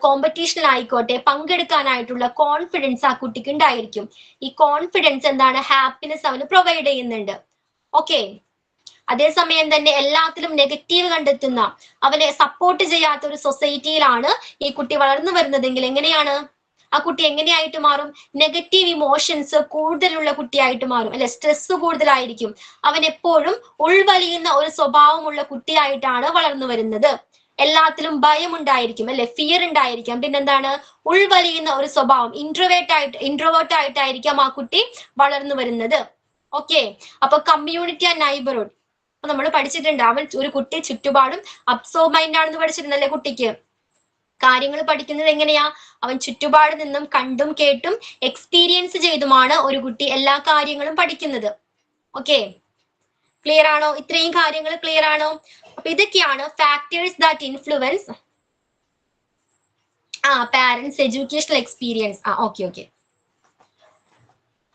കോമ്പറ്റീഷനിലായിക്കോട്ടെ പങ്കെടുക്കാനായിട്ടുള്ള കോൺഫിഡൻസ് ആ കുട്ടിക്ക് ഉണ്ടായിരിക്കും. ഈ കോൺഫിഡൻസ് എന്താണ്, ഹാപ്പിനെസ് അവന് പ്രൊവൈഡ് ചെയ്യുന്നുണ്ട്. ഓക്കെ, അതേസമയം തന്നെ എല്ലാത്തിലും നെഗറ്റീവ് കണ്ടെത്തുന്ന, അവനെ സപ്പോർട്ട് ചെയ്യാത്ത ഒരു സൊസൈറ്റിയിലാണ് ഈ കുട്ടി വളർന്നു വരുന്നതെങ്കിൽ എങ്ങനെയാണ് ആ കുട്ടി എങ്ങനെയായിട്ട് മാറും? നെഗറ്റീവ് ഇമോഷൻസ് കൂടുതലുള്ള കുട്ടിയായിട്ട് മാറും അല്ലെ, സ്ട്രെസ് കൂടുതലായിരിക്കും. അവൻ എപ്പോഴും ഉൾവലിയുന്ന ഒരു സ്വഭാവമുള്ള കുട്ടിയായിട്ടാണ് വളർന്നു വരുന്നത്. എല്ലാത്തിലും ഭയം ഉണ്ടായിരിക്കും അല്ലെ, ഫിയർ ഉണ്ടായിരിക്കാം. പിന്നെന്താണ്, ഉൾവലിയുന്ന ഒരു സ്വഭാവം, ഇൻട്രോവേർട്ട് ആയിട്ടായിരിക്കാം ആ കുട്ടി വളർന്നു വരുന്നത്. ഓക്കെ, അപ്പൊ കമ്മ്യൂണിറ്റി ആൻഡ് നൈബർഹുഡ് നമ്മൾ പഠിച്ചിട്ടുണ്ട്. അവൻ ഒരു കുട്ടി ചുറ്റുപാടും അബ്സോർബ് മൈൻഡ് ആണെന്ന് പഠിച്ചിട്ടുണ്ടല്ലേ. കുട്ടിക്ക് കാര്യങ്ങൾ പഠിക്കുന്നത് എങ്ങനെയാ? അവൻ ചുറ്റുപാട് നിന്നും കണ്ടും കേട്ടും എക്സ്പീരിയൻസ് ചെയ്തുമാണ് ഒരു കുട്ടി എല്ലാ കാര്യങ്ങളും പഠിക്കുന്നത്. ഓക്കെ, ക്ലിയർ ആണോ? ഇത്രയും കാര്യങ്ങൾ ക്ലിയർ ആണോ? അപ്പൊ ഇതൊക്കെയാണ് factors that influence parents educational experience. Okay.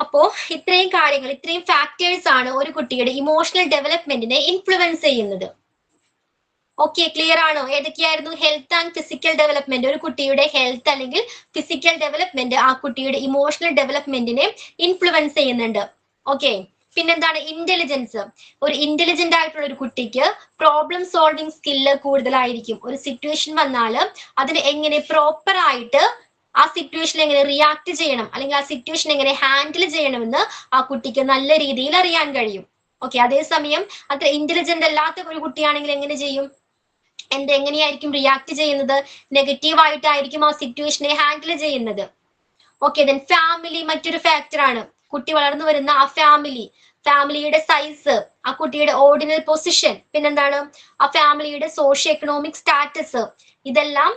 അപ്പോ ഇത്രയും കാര്യങ്ങൾ, ഇത്രയും ഫാക്ടേഴ്സ് ആണ് ഒരു കുട്ടിയുടെ ഇമോഷണൽ ഡെവലപ്മെന്റിനെ ഇൻഫ്ലുവൻസ് ചെയ്യുന്നത്. ഓക്കെ, ക്ലിയർ ആണോ? ഏതൊക്കെയായിരുന്നു? Health and physical development. ഒരു കുട്ടിയുടെ ഹെൽത്ത് അല്ലെങ്കിൽ ഫിസിക്കൽ ഡെവലപ്മെന്റ് ആ കുട്ടിയുടെ ഇമോഷണൽ ഡെവലപ്മെന്റിനെ ഇൻഫ്ലുവൻസ് ചെയ്യുന്നുണ്ട്. ഓക്കെ, പിന്നെന്താണ്? ഇന്റലിജൻസ്. ഒരു ഇന്റലിജന്റ് ആയിട്ടുള്ള ഒരു കുട്ടിക്ക് പ്രോബ്ലം സോൾവിങ് സ്കില്ല് കൂടുതലായിരിക്കും. ഒരു സിറ്റുവേഷൻ വന്നാൽ അതിന് എങ്ങനെ പ്രോപ്പർ ആയിട്ട് ആ സിറ്റുവേഷൻ എങ്ങനെ റിയാക്ട് ചെയ്യണം, അല്ലെങ്കിൽ ആ സിറ്റുവേഷൻ എങ്ങനെ ഹാൻഡിൽ ചെയ്യണമെന്ന് ആ കുട്ടിക്ക് നല്ല രീതിയിൽ അറിയാൻ കഴിയും. ഓക്കെ, അതേസമയം അത്ര ഇന്റലിജന്റ് അല്ലാത്ത ഒരു കുട്ടിയാണെങ്കിൽ എങ്ങനെ ചെയ്യും? എങ്ങനെയായിരിക്കും റിയാക്ട് ചെയ്യുന്നത്? നെഗറ്റീവ് ആയിട്ടായിരിക്കും ആ സിറ്റുവേഷനെ ഹാൻഡിൽ ചെയ്യുന്നത്. ഓക്കെ, ദെൻ ഫാമിലി മറ്റൊരു ഫാക്ടർ ആണ്. കുട്ടി വളർന്നു വരുന്ന ആ ഫാമിലിയുടെ സൈസ്, ആ കുട്ടിയുടെ ഓർഡിനൽ പൊസിഷൻ, പിന്നെന്താണ് ആ ഫാമിലിയുടെ സോഷ്യോ എക്കണോമിക് സ്റ്റാറ്റസ്, ഇതെല്ലാം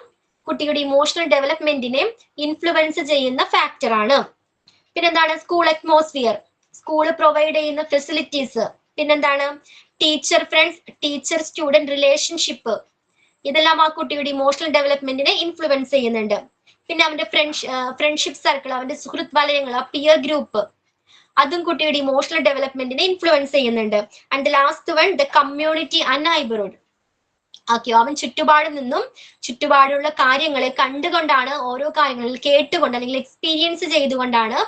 കുട്ടിയുടെ ഇമോഷണൽ ഡെവലപ്മെന്റിനെ ഇൻഫ്ലുവൻസ് ചെയ്യുന്ന ഫാക്ടർ ആണ്. പിന്നെന്താണ്? സ്കൂൾ അറ്റ്മോസ്ഫിയർ, സ്കൂള് പ്രൊവൈഡ് ചെയ്യുന്ന ഫെസിലിറ്റീസ്, പിന്നെന്താണ് teacher friends, teacher student relationship, ഇതെല്ലാം ആ കുട്ടിയുടെ ഇമോഷണൽ ഡെവലപ്മെന്റിനെ ഇൻഫ്ലുവൻസ് ചെയ്യുന്നുണ്ട്. പിന്നെ അവന്റെ ഫ്രണ്ട്ഷിപ്പ് സർക്കിൾ, അവന്റെ സുഹൃത്ത് വലയങ്ങൾ, ആ പിയർ ഗ്രൂപ്പ്, അതും കുട്ടിയുടെ ഇമോഷണൽ ഡെവലപ്മെന്റിനെ ഇൻഫ്ലുവൻസ് ചെയ്യുന്നുണ്ട്. And last one, the community and neighbourhood. Okay, അവൻ ചുറ്റുപാടുള്ള കാര്യങ്ങളെ കണ്ടുകൊണ്ടാണ്, ഓരോ കാര്യങ്ങളിൽ കേട്ടുകൊണ്ട് അല്ലെങ്കിൽ എക്സ്പീരിയൻസ് ചെയ്തുകൊണ്ടാണ്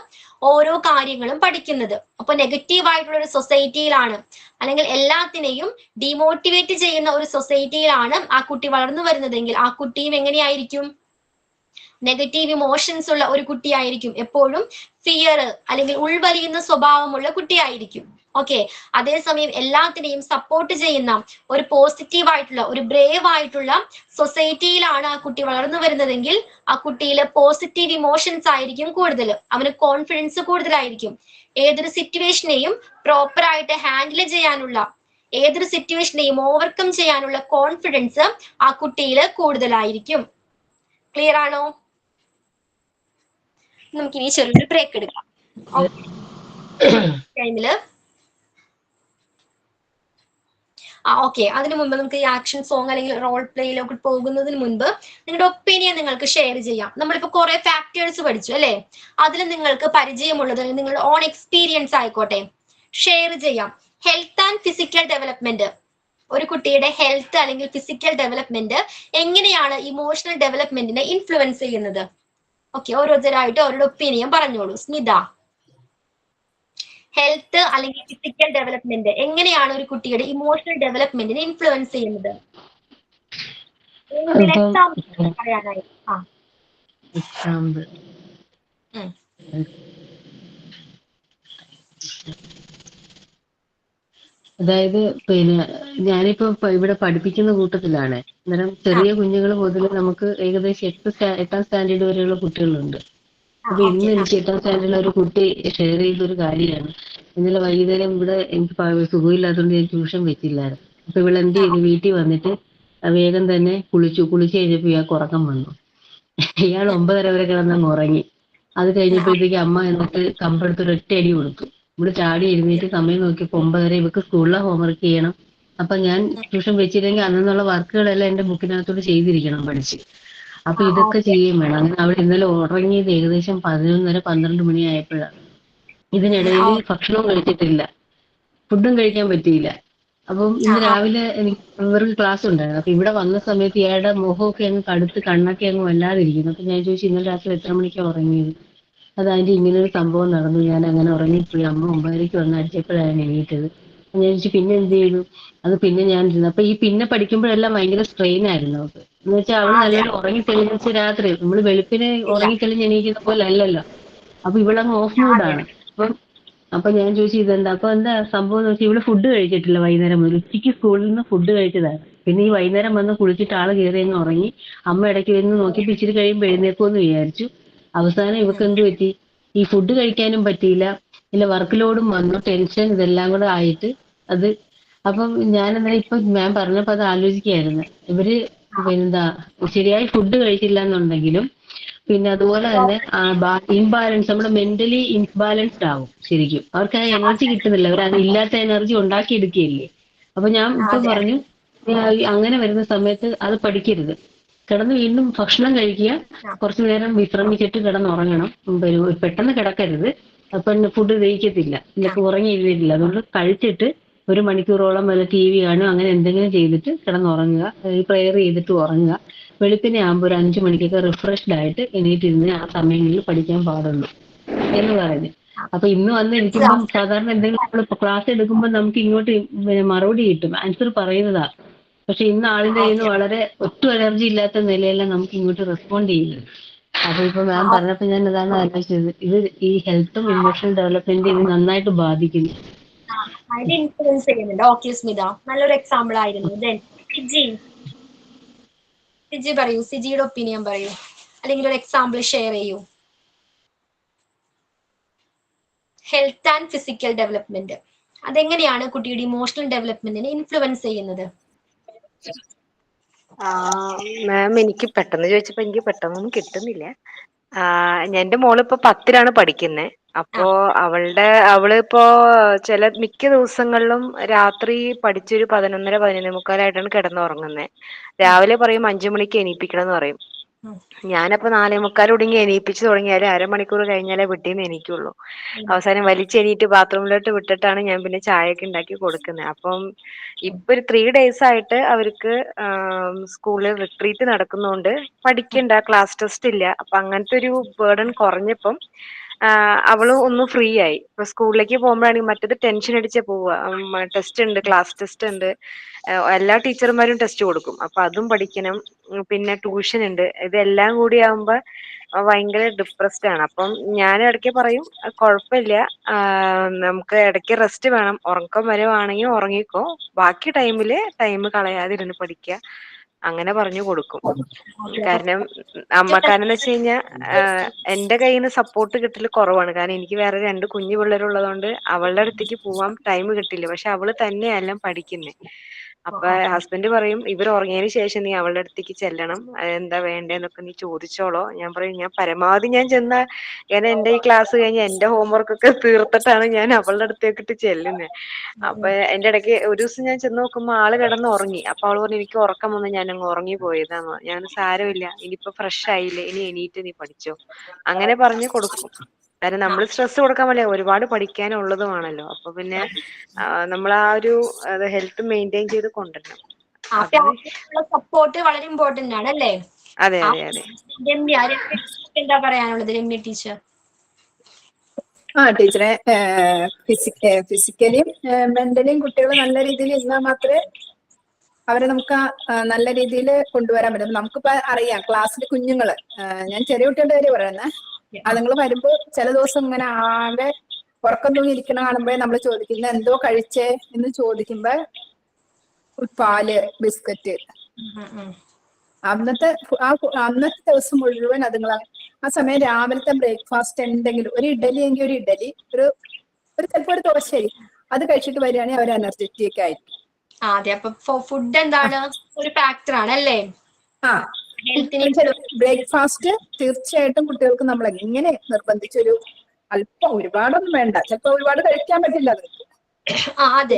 ഓരോ കാര്യങ്ങളും പഠിക്കുന്നത്. അപ്പൊ നെഗറ്റീവ് ആയിട്ടുള്ള ഒരു സൊസൈറ്റിയിലാണ്, അല്ലെങ്കിൽ എല്ലാത്തിനെയും ഡിമോട്ടിവേറ്റ് ചെയ്യുന്ന ഒരു സൊസൈറ്റിയിലാണ് ആ കുട്ടി വളർന്നു വരുന്നതെങ്കിൽ ആ കുട്ടിയും എങ്ങനെയായിരിക്കും? നെഗറ്റീവ് ഇമോഷൻസ് ഉള്ള ഒരു കുട്ടിയായിരിക്കും. എപ്പോഴും ഫിയർ അല്ലെങ്കിൽ ഉൾവലിയുന്ന സ്വഭാവമുള്ള കുട്ടിയായിരിക്കും. ഓക്കെ, അതേസമയം എല്ലാത്തിനെയും സപ്പോർട്ട് ചെയ്യുന്ന ഒരു പോസിറ്റീവ് ആയിട്ടുള്ള, ഒരു ബ്രേവ് ആയിട്ടുള്ള സൊസൈറ്റിയിലാണ് ആ കുട്ടി വളർന്നു വരുന്നതെങ്കിൽ ആ കുട്ടിയിലെ പോസിറ്റീവ് ഇമോഷൻസ് ആയിരിക്കും കൂടുതൽ, അവന് കോൺഫിഡൻസ് കൂടുതലായിരിക്കും. ഏതൊരു സിറ്റുവേഷനെയും പ്രോപ്പർ ആയിട്ട് ഹാൻഡിൽ ചെയ്യാനുള്ള, ഏതൊരു സിറ്റുവേഷനെയും ഓവർകം ചെയ്യാനുള്ള കോൺഫിഡൻസ് ആ കുട്ടിയിൽ കൂടുതലായിരിക്കും. ക്ലിയർ ആണോ? നമുക്കിനി ചെറിയൊരു ബ്രേക്ക് എടുക്കാം. ടൈമില് ഓക്കെ, അതിനു മുമ്പ് നമുക്ക് ഈ ആക്ഷൻ സോങ് അല്ലെങ്കിൽ റോൾ പ്ലേയിലൊക്കെ പോകുന്നതിന് മുൻപ് നിങ്ങളുടെ ഒപ്പീനിയൻ നിങ്ങൾക്ക് ഷെയർ ചെയ്യാം. നമ്മളിപ്പോ കുറെ ഫാക്ടേഴ്സ് പഠിച്ചു അല്ലെ, അതിൽ നിങ്ങൾക്ക് പരിചയമുള്ളത് നിങ്ങളുടെ ഓൺ എക്സ്പീരിയൻസ് ആയിക്കോട്ടെ ഷെയർ ചെയ്യാം. ഹെൽത്ത് ആൻഡ് ഫിസിക്കൽ ഡെവലപ്മെന്റ്, ഒരു കുട്ടിയുടെ ഹെൽത്ത് അല്ലെങ്കിൽ ഫിസിക്കൽ ഡെവലപ്മെന്റ് എങ്ങനെയാണ് ഇമോഷണൽ ഡെവലപ്മെന്റിനെ ഇൻഫ്ലുവൻസ് ചെയ്യുന്നത്? ഓക്കെ, ഓരോരുത്തരായിട്ട് അവരുടെ ഒപ്പീനിയൻ പറഞ്ഞോളൂ. സ്മിത, ഹെൽത്ത് അല്ലെങ്കിൽ ഫിസിക്കൽ ഡെവലപ്മെന്റ് എങ്ങനെയാണ് ഒരു കുട്ടിയുടെ ഇമോഷണൽ ഡെവലപ്മെന്റിനെ ഇൻഫ്ലുവൻസ് ചെയ്യുന്നത്? പറയാനായി. അതായത് പിന്നെ ഞാനിപ്പോ ഇവിടെ പഠിപ്പിക്കുന്ന കൂട്ടത്തിലാണ്. അന്നേരം ചെറിയ കുഞ്ഞുങ്ങൾ മുതൽ നമുക്ക് ഏകദേശം 8ാം സ്റ്റാൻഡേർഡ് വരെയുള്ള കുട്ടികളുണ്ട്. അപ്പൊ ഇന്ന് എനിക്ക് 8ാം സ്റ്റാൻഡേർഡിലെ ഒരു കുട്ടി ഷെയർ ചെയ്തൊരു കാര്യമാണ്. ഇന്നലെ വൈകുന്നേരം ഇവിടെ എനിക്ക് സുഖമില്ലാത്തതുകൊണ്ട് ഞാൻ ട്യൂഷൻ വെച്ചില്ലായിരുന്നു. അപ്പൊ ഇവിടെ എന്ത് ചെയ്തു, വീട്ടിൽ വന്നിട്ട് വേഗം തന്നെ കുളിച്ചു കഴിഞ്ഞപ്പോ ഇയാൾക്ക് ഉറക്കം വന്നു. ഇയാൾ 9:30 വരെ കിടന്നങ്ങ് ഉറങ്ങി. അത് കഴിഞ്ഞപ്പോഴത്തേക്ക് അമ്മ എന്നിട്ട് കമ്പെടുത്ത് ഒരൊറ്റ അടി കൊടുത്തു. ഇവിടെ ചാടി എഴുന്നേറ്റ് സമയം നോക്കിയപ്പോ 9:30, ഇവക്ക് സ്കൂളിലെ ഹോംവർക്ക് ചെയ്യണം. അപ്പൊ ഞാൻ ട്യൂഷൻ വെച്ചില്ലെങ്കിൽ അന്നുള്ള വർക്കുകളെല്ലാം എന്റെ ബുക്കിനകത്തോട് ചെയ്തിരിക്കണം പഠിച്ച്. അപ്പൊ ഇതൊക്കെ ചെയ്യുകയും വേണം. അങ്ങനെ അവൾ ഇന്നലെ ഉറങ്ങിയത് ഏകദേശം 11:30-12 മണിയായപ്പോഴാണ്. ഇതിനിടയിൽ ഭക്ഷണവും കഴിച്ചിട്ടില്ല, ഫുഡും കഴിക്കാൻ പറ്റിയില്ല. അപ്പം ഇന്ന് രാവിലെ ഇവർക്ക് ക്ലാസ് ഉണ്ടായിരുന്നു. അപ്പൊ ഇവിടെ വന്ന സമയത്ത് ഇയാളുടെ മുഖമൊക്കെ അങ്ങ് കടുത്ത് കണ്ണൊക്കെ അങ്ങ് വല്ലാതിരിക്കുന്നു. അപ്പൊ ഞാൻ ചോദിച്ചു ഇന്നലെ രാത്രി എത്ര മണിക്കാണ് ഉറങ്ങിയത്? അതായത് ഇങ്ങനൊരു സംഭവം നടന്നു, ഞാൻ അങ്ങനെ ഉറങ്ങിപ്പോയി, അമ്മ 9:30 വന്ന് അടിച്ചപ്പോഴാണ് എണീറ്റത്. ഞാൻ ചോദിച്ചു പിന്നെ എന്ത് ചെയ്തു? അത് പിന്നെ ഞാൻ ഇരുന്നു. അപ്പൊ ഈ പിന്നെ പഠിക്കുമ്പോഴെല്ലാം ഭയങ്കര സ്ട്രെയിൻ ആയിരുന്നു അവൾക്ക്. എന്ന് വെച്ചാൽ അവള് നല്ലൊരു ഉറങ്ങി തെളിഞ്ഞ രാത്രി നമ്മള് വെളുപ്പിനെ ഉറങ്ങി തെളിഞ്ഞ് എണീക്കുന്ന പോലെ അല്ലല്ലോ. അപ്പൊ ഇവളങ്ങ് ഓഫ് മൂഡാണ്. അപ്പൊ ഞാൻ ചോദിച്ചു ഇതെന്താ? അപ്പൊ എന്താ സംഭവം എന്ന് വെച്ചാൽ ഇവള് ഫുഡ് കഴിച്ചിട്ടില്ല വൈകുന്നേരം മുതൽ. ഉച്ചയ്ക്ക് സ്കൂളിൽ നിന്ന് ഫുഡ് കഴിച്ചതാണ്. പിന്നെ ഈ വൈകുന്നേരം വന്ന് കുളിച്ചിട്ട് ആള് കയറി അങ്ങ് ഉറങ്ങി. അമ്മ ഇടയ്ക്ക് വരുന്ന് നോക്കിയപ്പോ ഇച്ചിരി കഴിയുമ്പോൾ എഴുന്നേക്കുമെന്ന് വിചാരിച്ചു. അവസാനം ഇവക്ക് എന്ത് പറ്റി? ഈ ഫുഡ് കഴിക്കാനും പറ്റിയില്ല, പിന്നെ വർക്ക് ലോഡും വന്നു, ടെൻഷൻ, ഇതെല്ലാം കൂടെ ആയിട്ട് അത്. അപ്പം ഞാനെന്താ ഇപ്പൊ ഞാൻ പറഞ്ഞപ്പോ അത് ആലോചിക്കുകയായിരുന്നു. ഇവര് എന്താ ശരിയായി ഫുഡ് കഴിച്ചില്ല എന്നുണ്ടെങ്കിലും പിന്നെ അതുപോലെ തന്നെ ഇംബാലൻസ്, നമ്മുടെ മെന്റലി ഇംബാലൻസ്ഡ് ആവും ശരിക്കും. അവർക്ക് ആ എനർജി കിട്ടുന്നില്ല, അവർ അത് ഇല്ലാത്ത എനർജി ഉണ്ടാക്കി എടുക്കുകയല്ലേ. അപ്പൊ ഞാൻ ഇപ്പൊ പറഞ്ഞു അങ്ങനെ വരുന്ന സമയത്ത് അത് പഠിക്കരുത്. കിടന്ന് വീണ്ടും ഭക്ഷണം കഴിക്കുക, കുറച്ചു നേരം വിശ്രമിച്ചിട്ട് കിടന്നുറങ്ങണം. പെട്ടെന്ന് കിടക്കരുത്. അപ്പൊ ഫുഡ് ദഹിക്കത്തില്ല, ഇതൊക്കെ ഉറങ്ങി എഴുന്നേറ്റില്ല. അതുകൊണ്ട് കഴിച്ചിട്ട് 1 മണിക്കൂറോളം വല്ല TV കാണുക, അങ്ങനെ എന്തെങ്കിലും ചെയ്തിട്ട് കിടന്നുറങ്ങുക, പ്രെയർ ചെയ്തിട്ട് ഉറങ്ങുക. വെളുപ്പിനെ ആകുമ്പോൾ ഒരു 5 മണിക്കൊക്കെ റിഫ്രഷ്ഡ് ആയിട്ട് എണീറ്റിരുന്ന് ആ സമയങ്ങളിൽ പഠിക്കാൻ പാടുള്ളൂ എന്ന് പറഞ്ഞു. അപ്പൊ ഇന്ന് വന്നിരിക്കുമ്പം സാധാരണ എന്തെങ്കിലും നമ്മൾ ക്ലാസ് എടുക്കുമ്പോൾ നമുക്ക് ഇങ്ങോട്ട് മറുപടി കിട്ടും, ആൻസർ പറയുന്നതാ. പക്ഷെ ഇന്ന് ആളിന്റെ കയ്യിൽ നിന്ന് വളരെ ഒട്ടും എനർജി ഇല്ലാത്ത നിലയെല്ലാം നമുക്ക് ഇങ്ങോട്ട് റെസ്പോണ്ട് ചെയ്യുന്നത്. അപ്പൊ ഇപ്പൊ മാം പറഞ്ഞപ്പോ ഞാൻ അതാണ് ആലോചിച്ചത്, ഇത് ഈ ഹെൽത്തും ഇമോഷണൽ ഡെവലപ്മെന്റും ഇത് നന്നായിട്ട് ബാധിക്കുന്നു. ഇൻഫ്ലുവൻസ് ചെയ്യുന്നുണ്ട്. ഓക്കെ സ്മിത, നല്ലൊരു എക്സാമ്പിൾ ആയിരുന്നു. ദെൻ സിജി പറയൂ, സിജിയുടെ ഒപ്പീനിയൻ പറയൂ, അല്ലെങ്കിൽ ഒരു എക്സാമ്പിൾ ഷെയർ ചെയ്യൂ. ഹെൽത്ത് ആൻഡ് ഫിസിക്കൽ ഡെവലപ്മെന്റ് അതെങ്ങനെയാണ് കുട്ടിയുടെ ഇമോഷണൽ ഡെവലപ്മെന്റിനെ ഇൻഫ്ലുവൻസ് ചെയ്യുന്നത്? മാം, എനിക്ക് പെട്ടെന്ന് ചോദിച്ചപ്പോ എനിക്ക് പെട്ടെന്നൊന്നും കിട്ടുന്നില്ല. എന്റെ മോളിപ്പോ 10ലാണ് പഠിക്കുന്നത്. അപ്പോ അവളിപ്പോ മിക്ക ദിവസങ്ങളിലും രാത്രി പഠിച്ചൊരു 11:30-11:45 കിടന്നുറങ്ങുന്നത്. രാവിലെ പറയും 5 മണിക്ക് എണീപ്പിക്കണം എന്ന് പറയും. ഞാനപ്പോ 4:45 എണീപ്പിച്ചു തുടങ്ങിയാല് അരമണിക്കൂർ കഴിഞ്ഞാലേ വീട്ടിന്ന് എണീക്കുള്ളൂ. അവസാനം വലിച്ചെണീറ്റ് ബാത്റൂമിലോട്ട് വിട്ടിട്ടാണ് ഞാൻ പിന്നെ ചായയൊക്കെ ഉണ്ടാക്കി കൊടുക്കുന്നത്. അപ്പം ഇപ്പൊ ഒരു 3 days ആയിട്ട് അവർക്ക് സ്കൂളിൽ റിട്രീറ്റ് നടക്കുന്നോണ്ട് പഠിക്കണ്ട, ക്ലാസ് ടെസ്റ്റ് ഇല്ല. അപ്പൊ അങ്ങനത്തെ ഒരു ബേർഡൻ കുറഞ്ഞപ്പം അവള് ഒന്ന് ഫ്രീ ആയി. ഇപ്പൊ സ്കൂളിലേക്ക് പോകുമ്പോഴാണെങ്കിൽ മറ്റേത് ടെൻഷൻ അടിച്ച് പോവുക. ടെസ്റ്റ് ഉണ്ട്, ക്ലാസ് ടെസ്റ്റ് ഉണ്ട്, എല്ലാ ടീച്ചർമാരും ടെസ്റ്റ് കൊടുക്കും. അപ്പൊ അതും പഠിക്കണം, പിന്നെ ട്യൂഷൻ ഉണ്ട്. ഇതെല്ലാം കൂടി ആവുമ്പോ ഭയങ്കര ഡിപ്രസ്ഡ് ആണ്. അപ്പം ഞാൻ ഇടയ്ക്ക് പറയും കുഴപ്പമില്ല, നമുക്ക് ഇടയ്ക്ക് റെസ്റ്റ് വേണം, ഉറക്കം വരുവാണെങ്കിൽ ഉറങ്ങിക്കോ, ബാക്കി ടൈം കളയാതിരുന്ന് പഠിക്കുക, അങ്ങനെ പറഞ്ഞു കൊടുക്കും. കാരണം എന്ന് വെച്ച് കഴിഞ്ഞാൽ എന്റെ കയ്യിൽ നിന്ന് സപ്പോർട്ട് കിട്ടൽ കുറവാണ്. കാരണം എനിക്ക് വേറെ 2 കുഞ്ഞു പിള്ളേരുള്ളതുകൊണ്ട് അവളുടെ അടുത്തേക്ക് പോവാൻ ടൈം കിട്ടില്ല. പക്ഷെ അവള് തന്നെയെല്ലാം പഠിക്കുന്നേ. അപ്പൊ ഹസ്ബൻഡ് പറയും ഇവർ ഉറങ്ങിയതിന് ശേഷം നീ അവളുടെ അടുത്തേക്ക് ചെല്ലണം, എന്താ വേണ്ടേന്നൊക്കെ നീ ചോദിച്ചോളോ. ഞാൻ പറയും ഞാൻ പരമാവധി ഞാൻ ചെന്ന, കാരണം എന്റെ ഈ ക്ലാസ് കഴിഞ്ഞ് എന്റെ ഹോംവർക്ക് ഒക്കെ തീർത്തിട്ടാണ് ഞാൻ അവളുടെ അടുത്തേക്കിട്ട് ചെല്ലുന്നത്. അപ്പൊ എന്റെ ഇടയ്ക്ക് ഒരു ദിവസം ഞാൻ ചെന്ന് നോക്കുമ്പോ ആള് കിടന്ന് ഉറങ്ങി. അപ്പൊ അവള് പറഞ്ഞു എനിക്ക് ഉറക്കം വന്ന് ഞാൻ അങ്ങ് ഉറങ്ങി പോയതാന്ന്. ഞാൻ സാരമില്ല, ഇനിയിപ്പോ ഫ്രഷ് ആയില്ലേ, ഇനി എണീറ്റ് നീ പഠിച്ചോ, അങ്ങനെ പറഞ്ഞു കൊടുക്കും. കാരണം നമ്മൾ സ്ട്രെസ് കൊടുക്കാൻ പറ്റില്ല, ഒരുപാട് പഠിക്കാനുള്ളതുമാണല്ലോ. അപ്പൊ പിന്നെ നമ്മൾ ആ ഒരു ഹെൽത്ത് മെയിൻറ്റെയിൻ ചെയ്ത് കൊണ്ടുവരണം. സപ്പോർട്ട് വളരെ ഇമ്പോർട്ടന്റ് ആണ് അല്ലേ? അതെ അതെ അതെ. രമ്യ എന്താ പറയാനുള്ളത്? രമ്യ ടീച്ചർ. ടീച്ചറെ, ഫിസിക്കലിയും മെന്റലിയും കുട്ടികൾ നല്ല രീതിയിൽ ഇരുന്നാൽ മാത്രമേ അവരെ നമുക്ക് നല്ല രീതിയിൽ കൊണ്ടുവരാൻ പറ്റും. നമുക്കിപ്പോ അറിയാം ക്ലാസ്സിൽ കുഞ്ഞുങ്ങള്, ഞാൻ ചെറിയ കുട്ടികളുടെ കാര്യം പറയുന്നത്, അതുങ്ങൾ വരുമ്പോ ചില ദിവസം ഇങ്ങനെ ആകെ ഉറക്കം തൂങ്ങിയിരിക്കണ കാണുമ്പോഴേ നമ്മൾ ചോദിക്കുന്നത് എന്തോ കഴിച്ചേ എന്ന് ചോദിക്കുമ്പോ പാല്, ബിസ്ക്കറ്റ്, അന്നത്തെ ദിവസം മുഴുവൻ അതുങ്ങളാണ്. ആ സമയം രാവിലത്തെ ബ്രേക്ക്ഫാസ്റ്റ് എന്തെങ്കിലും, ഒരു ഇഡലി എങ്കിൽ ഒരു ഇഡലി, ഒരു ചിലപ്പോൾ ഒരു ദോശയായി, അത് കഴിച്ചിട്ട് വരികയാണെങ്കിൽ അവർ എനർജറ്റിക് ആയിരിക്കും. അതെ, അപ്പൊ ഫുഡ് എന്താണ് ഒരു ഫാക്ടർ ആണ് അല്ലേ? ബ്രേക്ക്ഫാസ്റ്റ് തീർച്ചയായിട്ടും കുട്ടികൾക്ക് നമ്മൾ എങ്ങനെ നിർബന്ധിച്ചൊരു അല്പം, ഒരുപാടൊന്നും വേണ്ട, ചിലപ്പോ ഒരുപാട് കഴിക്കാൻ പറ്റില്ല അത്.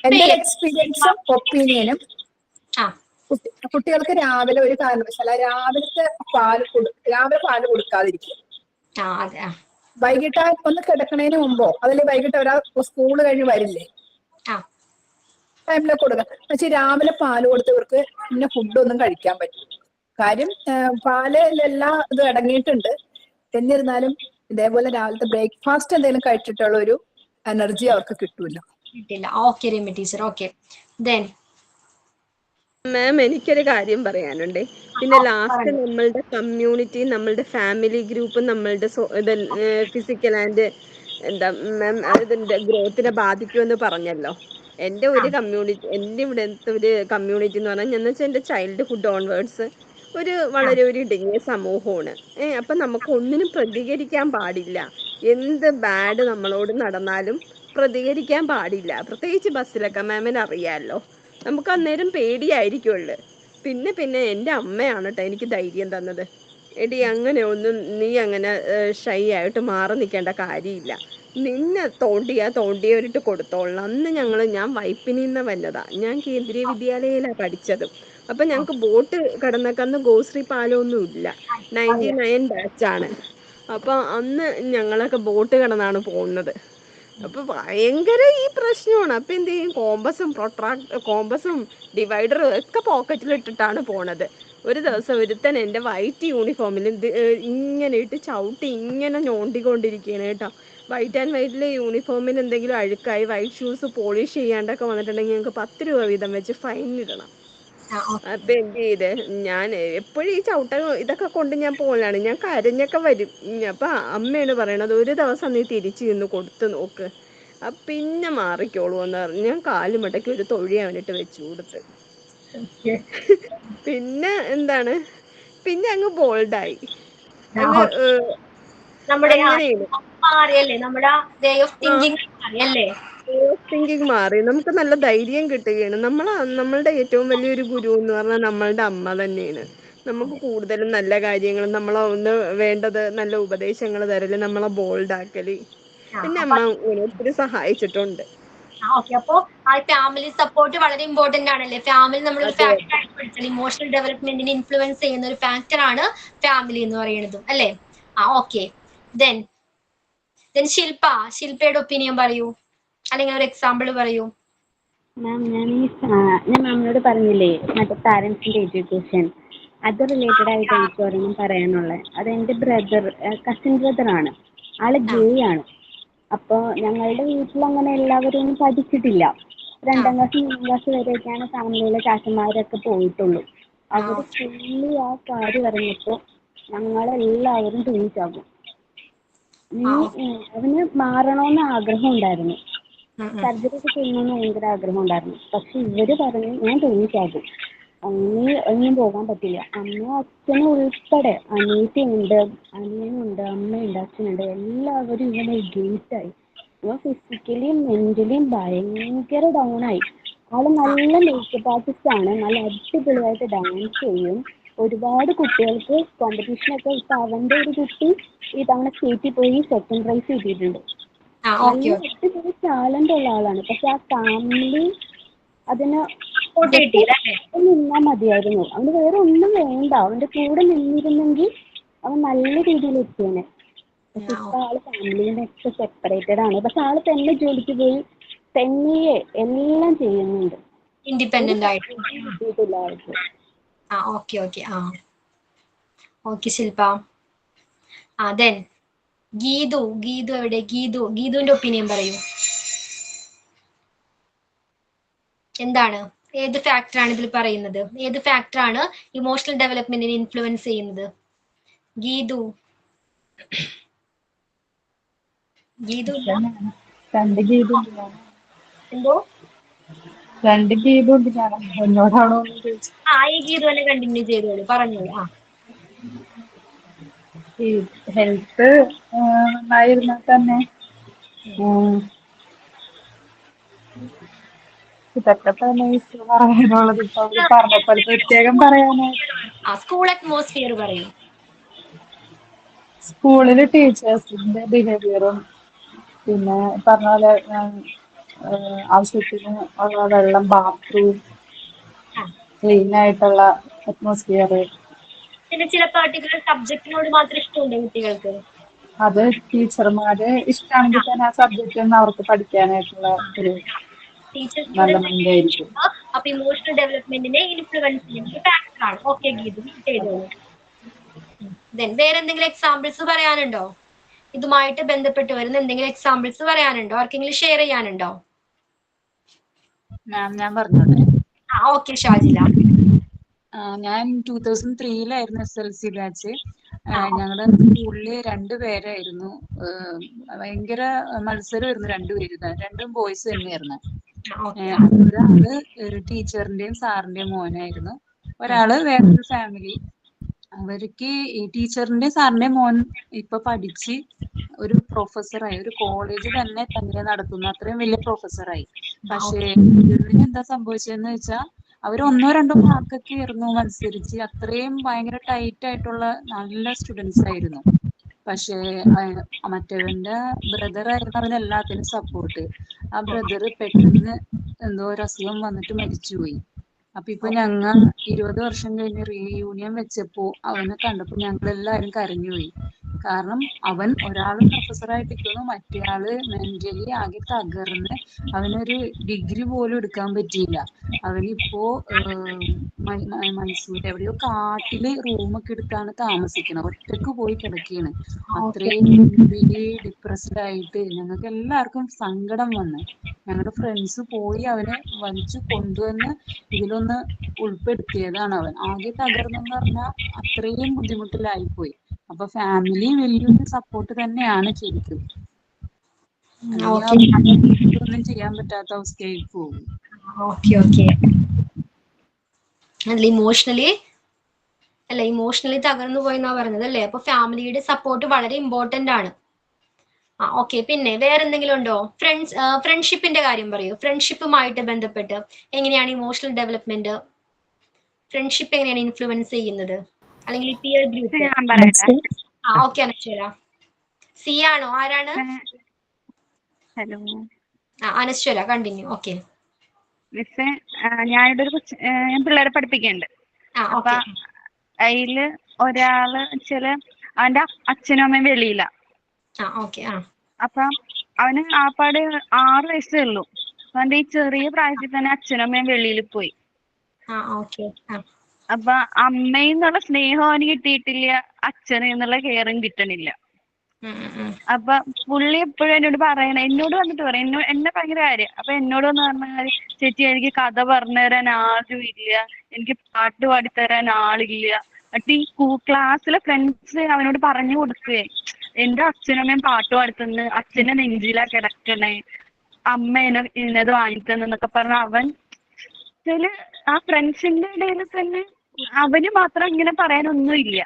എന്റെ ഒരു എക്സ്പീരിയൻസും ഒപ്പീനിയനും കുട്ടികൾക്ക് രാവിലെ ഒരു കാരണവശാല രാവിലെ പാല് കൊടുക്കാതിരിക്കും. ആ അതെ. ആ വൈകിട്ട് ഒന്ന് കിടക്കണേന് മുമ്പോ അതല്ലേ വൈകിട്ട് ഒരാൾ സ്കൂള് കഴിഞ്ഞ് വരില്ലേ ആ ടൈമിലൊക്കെ കൊടുക്കാം. പക്ഷെ രാവിലെ പാല് കൊടുത്തവർക്ക് പിന്നെ ഫുഡൊന്നും കഴിക്കാൻ പറ്റും. കാര്യം പാലിലെല്ലാ ഇതും അടങ്ങിയിട്ടുണ്ട്. എന്നിരുന്നാലും ഇതേപോലെ രാവിലത്തെ ബ്രേക്ക്ഫാസ്റ്റ് എന്തെങ്കിലും കഴിച്ചിട്ടുള്ള ഒരു എനർജി അവർക്ക് കിട്ടൂല. കിട്ടില്ല. Okay Ramya teacher. Okay then ma'am എനിക്കൊരു കാര്യം പറയാനുണ്ട്. പിന്നെ ലാസ്റ്റ് നമ്മളുടെ കമ്മ്യൂണിറ്റി, നമ്മളുടെ ഫാമിലി ഗ്രൂപ്പ്, നമ്മളുടെ ഫിസിക്കൽ ആൻഡ് എന്താ മാം ഇതിന്റെ ഗ്രോത്തിനെ ബാധിക്കുമെന്ന് പറഞ്ഞല്ലോ. എൻ്റെ ഒരു കമ്മ്യൂണിറ്റി, എൻ്റെ ഇവിടുത്തെ ഒരു കമ്മ്യൂണിറ്റി എന്ന് പറഞ്ഞാൽ എന്ന് വെച്ചാൽ എൻ്റെ ചൈൽഡ്ഹുഡ് ഓൺവേർഡ്സ് വളരെ ഒരു ഇടുങ്ങിയ സമൂഹമാണ്. അപ്പം നമുക്ക് ഒന്നിനും പ്രതികരിക്കാൻ പാടില്ല. എന്ത് ബാഡ് നമ്മളോട് നടന്നാലും പ്രതികരിക്കാൻ പാടില്ല. പ്രത്യേകിച്ച് ബസ്സിലൊക്കെ മാമിന് അറിയാമല്ലോ, നമുക്ക് അന്നേരം പേടിയായിരിക്കുമല്ലോ. പിന്നെ എൻ്റെ അമ്മയാണ് കേട്ടോ എനിക്ക് ധൈര്യം തന്നത്. എടി അങ്ങനെ ഒന്നും നീ അങ്ങനെ ഷൈ ആയിട്ട് മാറി നിൽക്കേണ്ട കാര്യമില്ല, നിന്നെ തോണ്ടിയവരിട്ട് കൊടുത്തോളാം. അന്ന് ഞാൻ വൈപ്പിനിൽ നിന്ന് വന്നതാ, ഞാൻ കേന്ദ്രീയ വിദ്യാലയയിലാണ് പഠിച്ചത്. അപ്പം ഞങ്ങൾക്ക് ബോട്ട് കടന്നൊക്കെ അന്ന് ഗോശ്രീ പാലമൊന്നും ഇല്ല, 99 ബാച്ചാണ്. അപ്പം അന്ന് ഞങ്ങളൊക്കെ ബോട്ട് കടന്നാണ് പോകുന്നത്. അപ്പൊ ഭയങ്കര ഈ പ്രശ്നമാണ്. അപ്പൊ എന്ത് ചെയ്യും, കോമ്പസും ഡിവൈഡറും ഒക്കെ പോക്കറ്റിലിട്ടിട്ടാണ് പോണത്. ഒരു ദിവസം ഒരുത്തൻ എൻ്റെ വൈറ്റ് യൂണിഫോമിൽ ഇങ്ങനെ ഇട്ട് ചവിട്ടി ഇങ്ങനെ ഞോണ്ടിക്കൊണ്ടിരിക്കുകയാണ് കേട്ടോ. വൈറ്റ് ആൻഡ് വൈറ്റിലെ യൂണിഫോമിന് എന്തെങ്കിലും അഴുക്കായി വൈറ്റ് ഷൂസ് പോളിഷ് ചെയ്യാണ്ടൊക്കെ വന്നിട്ടുണ്ടെങ്കിൽ ഞങ്ങൾക്ക് 10 രൂപ വീതം വെച്ച് ഫൈൻ ഇടണം. അപ്പൊ എന്ത് ചെയ്ത്, ഞാൻ എപ്പോഴും ഈ ഇതൊക്കെ കൊണ്ട് ഞാൻ പോലാണ്, ഞാൻ കരഞ്ഞൊക്കെ വരും. അപ്പൊ അമ്മയാണ് പറയണത്, ഒരു ദിവസം നീ തിരിച്ചു നിന്ന് കൊടുത്തു നോക്ക്, പിന്നെ മാറിക്കോളൂ എന്ന് പറഞ്ഞു. ഞാൻ കാലുമടക്കി ഒരു തൊഴി അവനിട്ട് വെച്ചു കൊടുത്ത്. പിന്നെ എന്താണ്, പിന്നെ അങ്ങ് ബോൾഡായി. അങ്ങ് നമ്മുടെ അങ്ങനെയാണ് മാറിയല്ലേ, നമ്മുടെ വേ ഓഫ് തിങ്കിങ് മാറിയല്ലേ. തിങ്കിങ് മാറി, നമുക്ക് നല്ല ധൈര്യം കിട്ടുകയാണ്. നമ്മളുടെ ഏറ്റവും വലിയൊരു ഗുരു എന്ന് പറഞ്ഞാൽ നമ്മളുടെ അമ്മ തന്നെയാണ്. നമുക്ക് കൂടുതലും നല്ല കാര്യങ്ങൾ, നമ്മളെ ഒന്ന് വേണ്ടത് നല്ല ഉപദേശങ്ങൾ തരല്, നമ്മളെ ബോൾഡാക്കല്. പിന്നെ അമ്മ ഒത്തിരി സഹായിച്ചിട്ടുണ്ട്. ഓക്കെ. അപ്പോ ആ ഫാമിലി സപ്പോർട്ട് വളരെ ഇമ്പോർട്ടന്റ് ആണല്ലേ. ഫാമിലി നമ്മളൊരു ഫാക്ടർ ആയിട്ട് പഠിച്ചാൽ ഇമോഷണൽ ഡെവലപ്മെന്റിനെ ഇൻഫ്ലുവൻസ് ചെയ്യുന്ന ഒരു ഫാക്ടർ ആണ് ഫാമിലി എന്ന് പറയുന്നതും അല്ലേ. ഓക്കെ. ദെൻ ശില്പയുടെ ഒപ്പീനിയൻ പറയൂ, അല്ലെങ്കിൽ ഒരു എക്സാമ്പിൾ പറയൂ. മാം ഞാൻ മാമിനോട് പറഞ്ഞില്ലേ മറ്റേ പാരൻസിന്റെ എഡ്യൂക്കേഷൻ, അത് റിലേറ്റഡ് ആയിട്ട് എനിക്ക് ഒരെണ്ണം പറയാനുള്ളത്. അതെന്റെ കസിൻ ബ്രദറാണ്, ആള് ഗേ ആണ്. അപ്പോൾ ഞങ്ങളുടെ വീട്ടിൽ അങ്ങനെ എല്ലാവരും ഒന്നും പഠിച്ചിട്ടില്ല. 2ാം ക്ലാസ് 3ാം ക്ലാസ് വരെയൊക്കെയാണ് ഫാമിലിയിലെ ചാച്ചന്മാരൊക്കെ പോയിട്ടുള്ളൂ. അവർ ഫുള്ളി ആ കാര്യം പറഞ്ഞപ്പോൾ ഞങ്ങളെല്ലാവരും തൂങ്ങിച്ചാകും. അവന് മാറണമെന്ന് ആഗ്രഹം ഉണ്ടായിരുന്നു, സർജറി ഒക്കെ ചെയ്യണമെന്ന് ഭയങ്കര ആഗ്രഹം ഉണ്ടായിരുന്നു. പക്ഷെ ഇവര് പറഞ്ഞു ഞാൻ തൂങ്ങിച്ചാകും, അങ്ങനെ ഒന്നും പോകാൻ പറ്റില്ല. അമ്മയും അച്ഛനും ഉൾപ്പെടെ, അനിയത്തിയുണ്ട്, അനിയനുണ്ട്, അമ്മയുണ്ട്, അച്ഛനുണ്ട്, എല്ലാവരും ഇവനെ എഗെയിൻസ്റ്റ് ആയി. ഇവൻ ഫിസിക്കലിയും മെന്റലിയും ഭയങ്കര ഡൗൺ ആയി. ആള് നല്ല മേക്കപ്പ് ആർട്ടിസ്റ്റ് ആണ്, നല്ല അടിപൊളിയായിട്ട് ഡാൻസ് ചെയ്യും. ഒരുപാട് കുട്ടികൾക്ക് കോമ്പറ്റീഷനൊക്കെ, ഇപ്പൊ അവന്റെ ഒരു കുട്ടി ഈ തവണ സ്റ്റേറ്റിൽ പോയി 2nd പ്രൈസ് കിട്ടിയിട്ടുണ്ട്. നല്ല അടിപൊളി ടാലന്റ് ഉള്ള ആളാണ്. പക്ഷെ ആ ഫാമിലി അതിന് നിന്നാൽ മതിയായിരുന്നു, അവന് വേറെ ഒന്നും വേണ്ട, അവന്റെ കൂടെ നിന്നിരുന്നെങ്കിൽ അവൻ നല്ല രീതിയിൽ എത്തിയേനെ. പക്ഷെ ഇപ്പൊ ആള് ഫാമിലിന്റെ ഒക്കെ സെപ്പറേറ്റഡ് ആണ്. പക്ഷെ ആള് തന്നെ ജോലിക്ക് പോയി തന്നെയെ എല്ലാം ചെയ്യുന്നുണ്ട്, ഇൻഡിപെൻഡന്റ് ആയിട്ട്. കിട്ടിയിട്ടില്ല ആൾക്ക്. ഓക്കെ ശില്പ. ദെൻ ഗീതു എവിടെ? ഗീതുവിന്റെ ഒപ്പീനിയൻ പറയൂ. എന്താണ്, ഏത് ഫാക്ടറാണ് ഇതിൽ പറയുന്നത്? ഏത് ഫാക്ടറാണ് ഇമോഷണൽ ഡെവലപ്മെന്റിനെ ഇൻഫ്ലുവൻസ് ചെയ്യുന്നത്? ഗീതു എന്തോ? എന്നോടാണോ? ഈ ഗീതു തന്നെ കണ്ടിന്യൂ ചെയ്തോളൂ, പറഞ്ഞോളൂ. ഹെൽത്ത് നന്നായിരുന്നാൽ തന്നെ ഇതൊക്കെ തന്നെ പറയാനുള്ളത്. ഇപ്പൊ അവര് പറഞ്ഞപ്പോൾ പ്രത്യേകം പറയാനായിട്ട് സ്കൂൾ അറ്റ്മോസ്ഫിയർ പറയൂ. സ്കൂളില് ടീച്ചേഴ്സിന്റെ ബിഹേവിയറും, പിന്നെ പറഞ്ഞ പോലെ ആവശ്യത്തിന് ഉള്ള വെള്ളം, ബാത്റൂം, ക്ലീൻ ആയിട്ടുള്ള അറ്റ്മോസ്ഫിയർ. പിന്നെ ചില പെർട്ടിക്കുലർ സബ്ജക്റ്റിനോട് മാത്രം ഇഷ്ടമുണ്ടോ കുട്ടികൾക്ക്? അത് ടീച്ചർമാര് ഇഷ്ടമാണെങ്കിൽ തന്നെ ആ സബ്ജക്റ്റ് ഒന്നും അവർക്ക് പഠിക്കാനായിട്ടുള്ള ഒരു ടീച്ചർ നല്ല സ്റ്റുഡന്റ് മൈൻഡ് ആയിരിക്കും. അപ്പൊ ഇമോഷണൽ ഡെവലപ്മെന്റിനെ ഇൻഫ്ലുവൻസ് ചെയ്യുന്ന ഒരു ഫാക്ടർ ആണ്. ഓക്കെ ഗീതു, ചെയ്തോളൂ. വേറെ എന്തെങ്കിലും എക്സാമ്പിൾസ് പറയാനുണ്ടോ? ഇതുമായിട്ട് ബന്ധപ്പെട്ട് വരുന്ന എന്തെങ്കിലും എക്സാമ്പിൾസ് പറയാനുണ്ടോ? ആർക്കെങ്കിലും ഷെയർ ചെയ്യാനുണ്ടോ? മാം ഞാൻ പറഞ്ഞോട്ടെ. ഓക്കെ ഷാജില. ഞാൻ 2003 SLC ബാച്ച്. ഞങ്ങളുടെ സ്കൂളില് 2 പേരായിരുന്നു. ഭയങ്കര മത്സരമായിരുന്നു. 2 പേര്, 2 ബോയ്സ് തന്നെയായിരുന്നു. ഒരാള് ടീച്ചറിന്റെയും സാറിന്റെയും മോനായിരുന്നു, ഒരാള് വേറൊരു ഫാമിലി. അവർക്ക് ഈ ടീച്ചറിന്റെയും സാറിന്റെയും മോൻ ഇപ്പൊ പഠിച്ച് ഒരു പ്രൊഫസറായി, ഒരു കോളേജ് തന്നെ നടത്തുന്ന അത്രയും വലിയ പ്രൊഫസറായി. പക്ഷേ ഇതിന് എന്താ സംഭവിച്ചതെന്ന് വെച്ചാൽ അവർ 1-2 മാർക്കൊക്കെ ആയിരുന്നു മത്സരിച്ച്, അത്രയും ഭയങ്കര ടൈറ്റ് ആയിട്ടുള്ള നല്ല സ്റ്റുഡൻസ് ആയിരുന്നു. പക്ഷേ മറ്റവന്റെ ബ്രദർ ആയിരുന്നു അവന് എല്ലാത്തിനും സപ്പോർട്ട്. ആ ബ്രദർ പെട്ടെന്ന് എന്തോ ഒരു അസുഖം വന്നിട്ട് മരിച്ചുപോയി. അപ്പൊ ഇപ്പൊ ഞങ്ങ 20 വർഷം കഴിഞ്ഞ് റീയൂണിയൻ വെച്ചപ്പോ അവനെ കണ്ടപ്പോ ഞങ്ങൾ എല്ലാവരും കരഞ്ഞുപോയി. കാരണം അവൻ ഒരാള് പ്രൊഫസറായിട്ടിരിക്കുന്നു, മറ്റേയാള് മെന്റലി ആകെ തകർന്ന് അവനൊരു ഡിഗ്രി പോലും എടുക്കാൻ പറ്റിയില്ല. അവനിപ്പോ മൈസൂർ എവിടെയോ കാട്ടില് റൂമൊക്കെ എടുത്താണ് താമസിക്കുന്നത്, ഒറ്റക്ക് പോയി കിടക്കുകയാണ്. അത്രയും ഡിപ്രസ്ഡ് ആയിട്ട് ഞങ്ങൾക്ക് എല്ലാവർക്കും സങ്കടം വന്ന് ഞങ്ങളുടെ ഫ്രണ്ട്സ് പോയി അവനെ വലിച്ചു കൊണ്ടുവന്ന് ഇതിലൊന്ന് ഉൾപ്പെടുത്തിയതാണ്. അവൻ ആകെ തകർന്നെന്ന് പറഞ്ഞാൽ അത്രയും ബുദ്ധിമുട്ടിലായിപ്പോയി. അപ്പൊ ഫാമിലി വലിയൊരു സപ്പോർട്ട് തന്നെയാണ് ശരിക്കും. ഒന്നും ചെയ്യാൻ പറ്റാത്ത അവസ്ഥയായി പോകും. ഇമോഷണലി തകർന്നു പോയെന്നാ പറഞ്ഞത് അല്ലേ? അപ്പൊ ഫാമിലിയുടെ സപ്പോർട്ട് വളരെ ഇമ്പോർട്ടന്റ് ആണ്. ഓക്കെ, പിന്നെ വേറെ എന്തെങ്കിലും ഉണ്ടോ? ഫ്രണ്ട്ഷിപ്പിന്റെ കാര്യം പറയൂ. ഫ്രണ്ട്ഷിപ്പുമായിട്ട് ബന്ധപ്പെട്ട് എങ്ങനെയാണ് ഇമോഷണൽ ഡെവലപ്മെന്റ്, ഫ്രണ്ട്ഷിപ്പ് എങ്ങനെയാണ് ഇൻഫ്ലുവൻസ് ചെയ്യുന്നത്, അല്ലെങ്കിൽ പിയർ ഗ്രൂപ്പ്? ഓക്കെ അനശ്വര. സി ആണോ? ആരാണ്? ഹലോ അനശ്വര, കണ്ടിന്യൂ. ഓക്കെ മിസ്സേ, ഞാനിവിടെ ഒരു ഞാൻ പിള്ളേരെ പഠിപ്പിക്കുന്നുണ്ട്. അപ്പൊ അതില് ഒരാള് അവന്റെ അച്ഛനും അമ്മയും വെളിയില്ല. അപ്പൊ അവന് ആപ്പാട് 6 വയസ്സേ ഉള്ളൂ. അവന്റെ ഈ ചെറിയ പ്രായത്തിൽ തന്നെ അച്ഛനും അമ്മയും വെളിയിൽ പോയി. അപ്പൊ അമ്മയെന്നുള്ള സ്നേഹം അവന് കിട്ടിയിട്ടില്ല, അച്ഛനെന്നുള്ള കെയറും കിട്ടണില്ല. അപ്പൊ പുള്ളി എപ്പോഴും എന്നോട് വന്നിട്ട് പറയണം, എന്നെ ഭയങ്കര കാര്യം. അപ്പൊ എന്നോട് വന്ന് പറഞ്ഞാൽ, ചേച്ചി എനിക്ക് കഥ പറഞ്ഞു തരാൻ ആരും ഇല്ല, എനിക്ക് പാട്ട് പാടിത്തരാൻ ആളില്ല. എന്നിട്ട് ഈ ക്ലാസ്സിലെ ഫ്രണ്ട്സ് അവനോട് പറഞ്ഞു കൊടുക്കുകയെ, എന്റെ അച്ഛനമ്മയും പാട്ട് പാടുത്തുന്നു, അച്ഛന്റെ നെഞ്ചിലാ കിടക്കണേ, അമ്മ ഇന്നത് വാങ്ങിത്തന്നൊക്കെ പറഞ്ഞ അവൻ ആ ഫ്രണ്ട്സിന്റെ ഇടയിൽ തന്നെ അവന് മാത്രം ഇങ്ങനെ പറയാനൊന്നും ഇല്ല.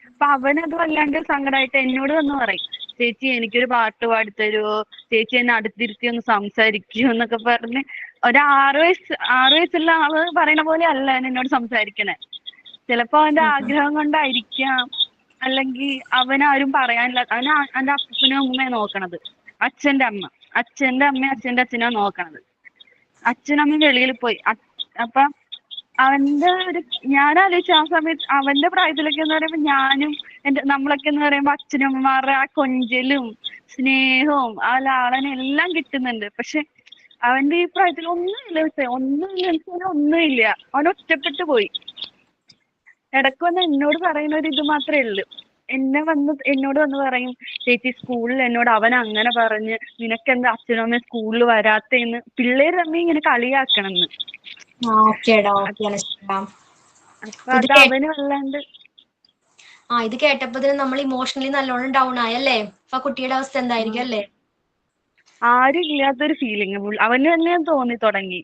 അപ്പൊ അവനത് വല്ലാണ്ട് സങ്കടമായിട്ട് എന്നോട് വന്ന് പറയും, ചേച്ചി എനിക്കൊരു പാട്ട് പാടിത്തരുവോ, ചേച്ചി എന്നെ അടുത്തിരുത്തി ഒന്ന് സംസാരിക്കുവോ എന്നൊക്കെ പറഞ്ഞ്. ഒരു 6 വയസ്സുള്ള ആള് പറയണ പോലെ അല്ല എന്നോട് സംസാരിക്കണേ. ചിലപ്പോ അവന്റെ ആഗ്രഹം കൊണ്ടായിരിക്കാം, അല്ലെങ്കിൽ അവനാരും പറയാനില്ല. അവന്റെ അപ്പനും അമ്മയും നോക്കണത്, അച്ഛന്റെ അമ്മയും അച്ഛന്റെ അച്ഛനാ നോക്കണത്. അച്ഛനമ്മ വെളിയിൽ പോയി. അപ്പൊ ഞാൻ ആലോചിച്ചു ആ സമയത്ത് അവന്റെ പ്രായത്തിലൊക്കെ എന്ന് പറയുമ്പോ നമ്മളൊക്കെ എന്ന് പറയുമ്പോ അച്ഛനമ്മമാരുടെ ആ കൊഞ്ചലും സ്നേഹവും ആ ലാളനും എല്ലാം കിട്ടുന്നുണ്ട്. പക്ഷെ അവന്റെ ഈ പ്രായത്തിൽ ഒന്നുമില്ല. അവൻ ഒറ്റപ്പെട്ടു പോയി. ഇടയ്ക്ക് വന്ന് എന്നോട് പറയുന്ന ഒരു ഇത് മാത്രമേ ഉള്ളൂ. എന്നോട് വന്ന് പറയും, ചേച്ചി സ്കൂളിൽ എന്നോട് അവൻ അങ്ങനെ പറഞ്ഞ്, നിനക്കെന്താ അച്ഛനും അമ്മയും സ്കൂളിൽ വരാത്തേന്ന് പിള്ളേര് തമ്മിൽ ഇങ്ങനെ കളിയാക്കണമെന്ന്. അപ്പൊ അത് അവന് വല്ലാണ്ട്. ഇത് കേട്ടപ്പോ നമ്മൾ ഇമോഷണലി നല്ലോണം ഡൗൺ ആയല്ലേ? അപ്പൊ കുട്ടിയുടെ അവസ്ഥ എന്തായിരിക്കും അല്ലേ? ആരും ഇല്ലാത്തൊരു ഫീലിംഗ് അവന് തന്നെ തോന്നി തുടങ്ങി.